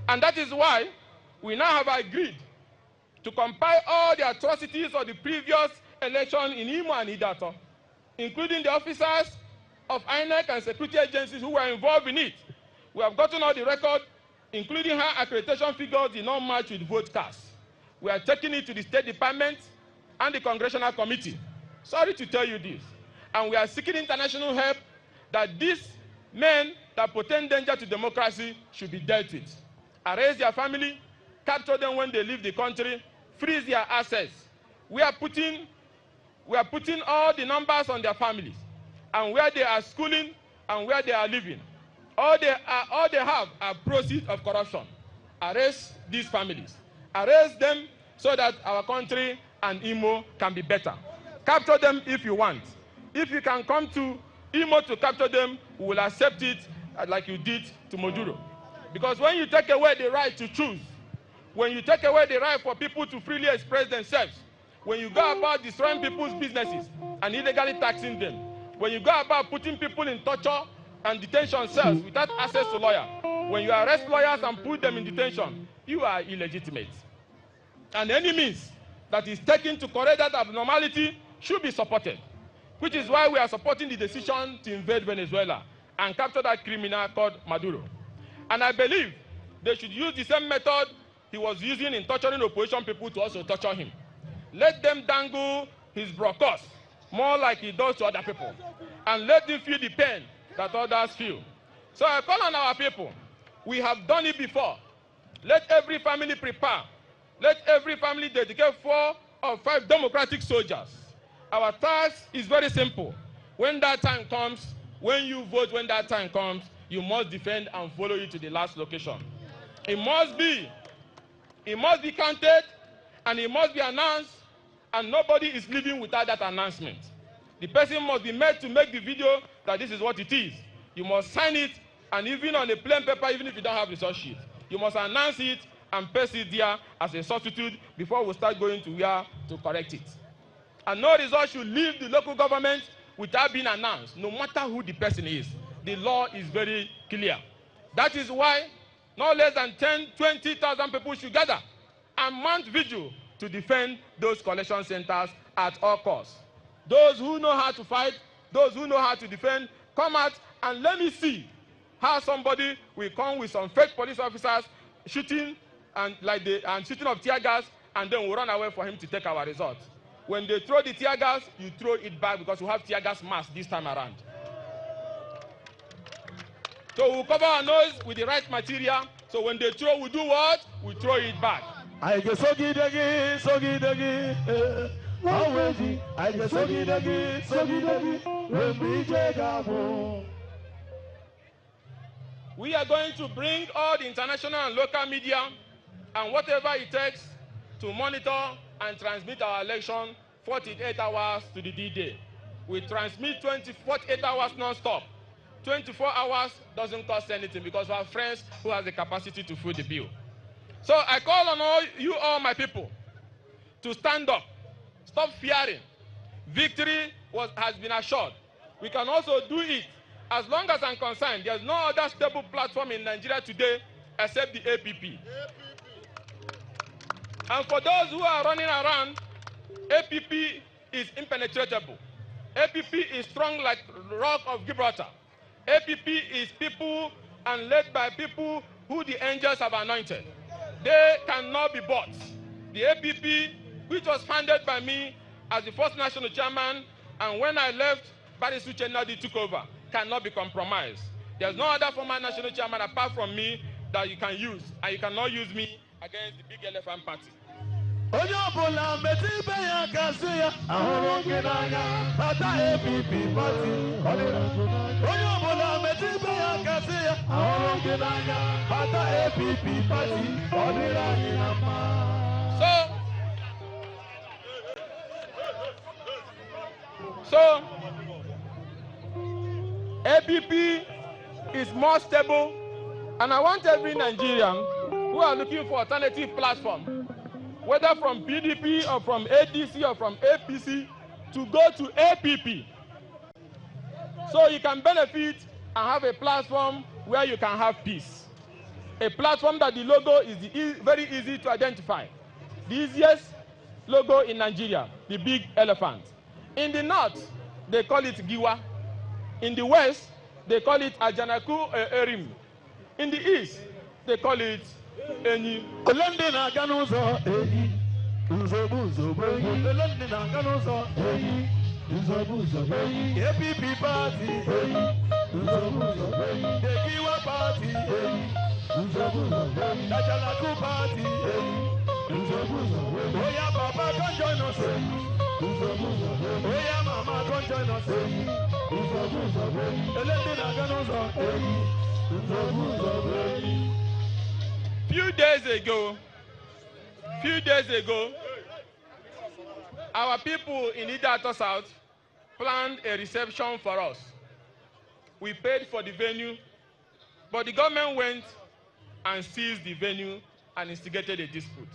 And that is why we now have agreed to compile all the atrocities of the previous election in Imo and Idato, including the officers of INEC and security agencies who were involved in it. We have gotten all the record, including how accreditation figures did not match with vote cast. We are taking it to the State Department and the Congressional Committee. Sorry to tell you this. And we are seeking international help that these men that portend danger to democracy should be dealt with. Arrest their family, capture them when they leave the country, freeze their assets. We are putting all the numbers on their families. and where they are schooling and where they are living. All they have are proceeds of corruption. Arrest these families. Arrest them so that our country and Imo can be better. Capture them if you want. If you can come to Imo to capture them, we will accept it like you did to Moduro. Because when you take away the right to choose, when you take away the right for people to freely express themselves, when you go about destroying people's businesses and illegally taxing them, when you go about putting people in torture and detention cells without access to lawyer, when you arrest lawyers and put them in detention, you are illegitimate. And any means that is taken to correct that abnormality should be supported, which is why we are supporting the decision to invade Venezuela and capture that criminal called Maduro. And I believe they should use the same method he was using in torturing opposition people to also torture him. Let them dangle his broadcast more like he does to other people, and let them feel the pain that others feel. So I call on our people. We have done it before. Let every family prepare. Let every family dedicate 4 or 5 democratic soldiers. Our task is very simple. When that time comes, when you vote, when that time comes, you must defend and follow it to the last location. It must be counted, and it must be announced, and nobody is leaving without that announcement. The person must be made to make the video that this is what it is. You must sign it, and even on a plain paper, even if you don't have the source sheet, you must announce it and paste it there as a substitute before we start going to where to correct it. And no result should leave the local government without being announced, no matter who the person is. The law is very clear. That is why no less than 20,000 people should gather and mount vigil to defend those collection centers at all costs. Those who know how to fight, those who know how to defend, come out and let me see how somebody will come with some fake police officers shooting and shooting of tear gas, and then we'll run away for him to take our result. When they throw the tear gas, you throw it back because we have tear gas mask this time around. So we'll cover our nose with the right material. So when they throw, we do what? We throw it back. I just sogidagi. I just sogidagi. We are going to bring all the international and local media and whatever it takes to monitor and transmit our election 48 hours to the D-Day. We transmit 48 hours non-stop. 24 hours doesn't cost anything because we have friends who have the capacity to foot the bill. So I call on all my people to stand up, stop fearing. Victory has been assured. We can also do it. As long as I'm concerned, there's no other stable platform in Nigeria today except the APP. And for those who are running around, APP is impenetrable. APP is strong like the rock of Gibraltar. APP is people and led by people who the angels have anointed. They cannot be bought. The APP, which was founded by me as the first national chairman, and when I left, Baris Ugochinyere took over, cannot be compromised. There's no other former national chairman apart from me that you can use, and you cannot use me against the big elephant party. So APP is more stable, and I want every Nigerian who are looking for alternative platform, whether from PDP or from ADC or from APC, to go to APP. So you can benefit and have a platform where you can have peace. A platform that the logo is very easy to identify. The easiest logo in Nigeria, the big elephant. In the north, they call it Giwa. In the west, they call it Ajanaku Erim. In the east, they call it Enyi. APP party, the Giwa party, Ajanaku party. Oya Baba, come join us. Oya Mama, come join us. Few days ago, our people in Idato South planned a reception for us. We paid for the venue, but the government went and seized the venue and instigated a dispute.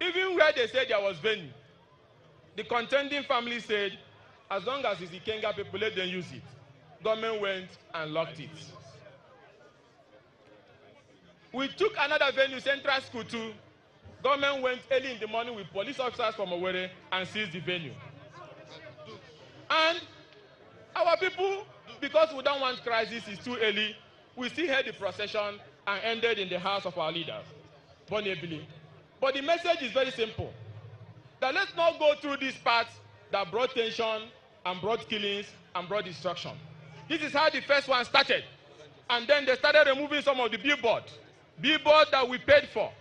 Even where they said there was venue, the contending family said, as long as it's Ikenga people, let them use it. Government went and locked it. We took another venue, Central School too. Government went early in the morning with police officers from Owerri and seized the venue. And our people, because we don't want crisis, it's too early, we still held the procession and ended in the house of our leaders, Bonnie. But the message is very simple. That let's not go through this path that brought tension and brought killings and brought destruction. This is how the first one started. And then they started removing some of the billboard that we paid for.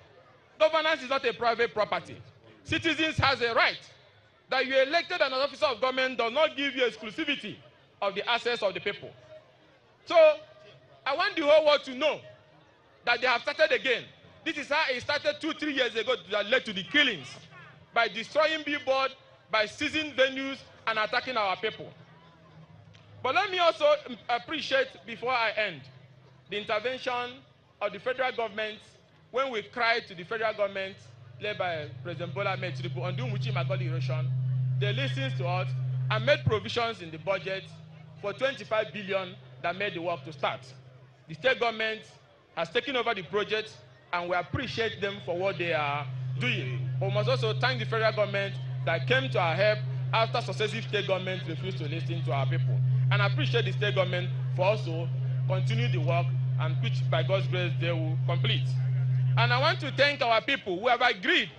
Governance is not a private property. Citizens has a right that you elected an officer of government does not give you exclusivity of the access of the people. So I want the whole world to know that they have started again. This is how it started 2-3 years ago that led to the killings by destroying billboard, by seizing venues and attacking our people. But let me also appreciate, before I end, the intervention of the federal government when we cried to the federal government led by President Bola Ahmed Tinubu on doing Ugochinyere erosion. They listened to us and made provisions in the budget for 25 billion that made the work to start. The state government has taken over the project and we appreciate them for what they are doing. But we must also thank the federal government that came to our help after successive state governments refused to listen to our people. And I appreciate the state government for also continuing the work and which by God's grace they will complete. And I want to thank our people who have agreed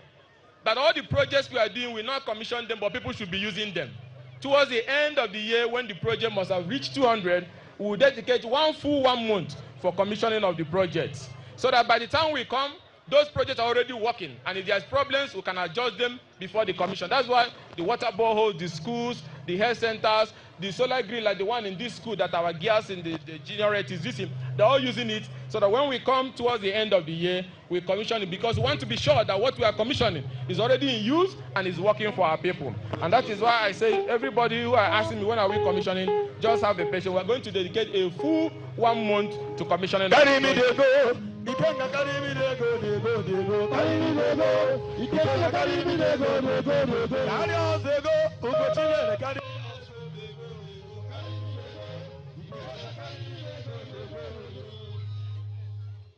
that all the projects we are doing, we not commission them, but people should be using them. Towards the end of the year, when the project must have reached 200, we will dedicate one full 1 month for commissioning of the projects. So that by the time we come, those projects are already working. And if there's problems, we can adjust them before the commission. That's why the water boreholes, the schools, the health centers, the solar grid like the one in this school that our gears in the generators is using, they're all using it so that when we come towards the end of the year, we commission it because we want to be sure that what we are commissioning is already in use and is working for our people. And that is why I say everybody who are asking me when are we commissioning, just have a patience. We're going to dedicate a full 1 month to commissioning. Carry me they go. Ikenga carry me they go, they go, they go. Carry me they go. Ikenga carry me they go, they go, they go. Carry us they go. Ugochinyere carry.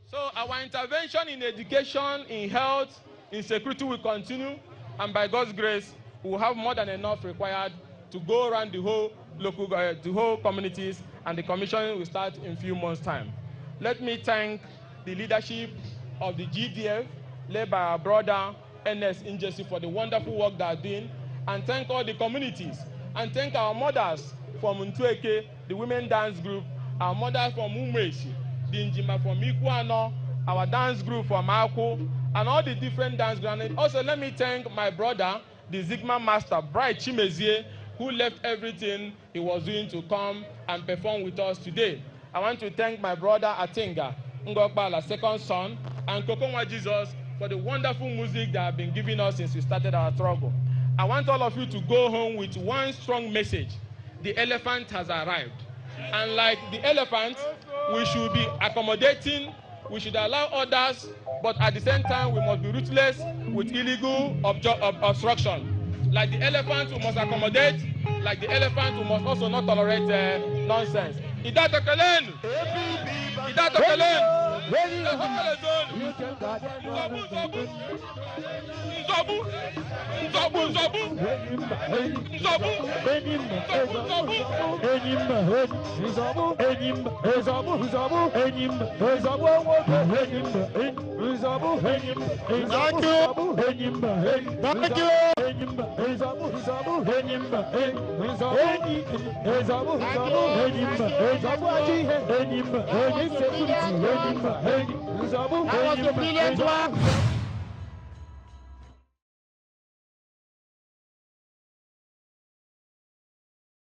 So our intervention in education, in health, in security will continue, and by God's grace, we will have more than enough required to go around the whole local, the whole communities, and the commission will start in a few months' time. Let me thank the leadership of the GDF, led by our brother NS Injesi, for the wonderful work they are doing, and thank all the communities, and thank our mothers from Ntueke, the women dance group, our mothers from Umweshi, the Njima from Ikuano, our dance group from Ako, and all the different dance groups. And also let me thank my brother, the Zigma master, Bright Chimezie, who left everything he was doing to come and perform with us today. I want to thank my brother Atinga, Ngokbala's second son, and Kokonwa Jesus for the wonderful music they have been giving us since we started our struggle. I want all of you to go home with one strong message. The elephant has arrived. And like the elephant, we should be accommodating, we should allow others, but at the same time, we must be ruthless with illegal obstruction. Like the elephant, we must accommodate. Like the elephant, we must also not tolerate nonsense. Idato Kelen! Idato Kelen! That was the brilliant one.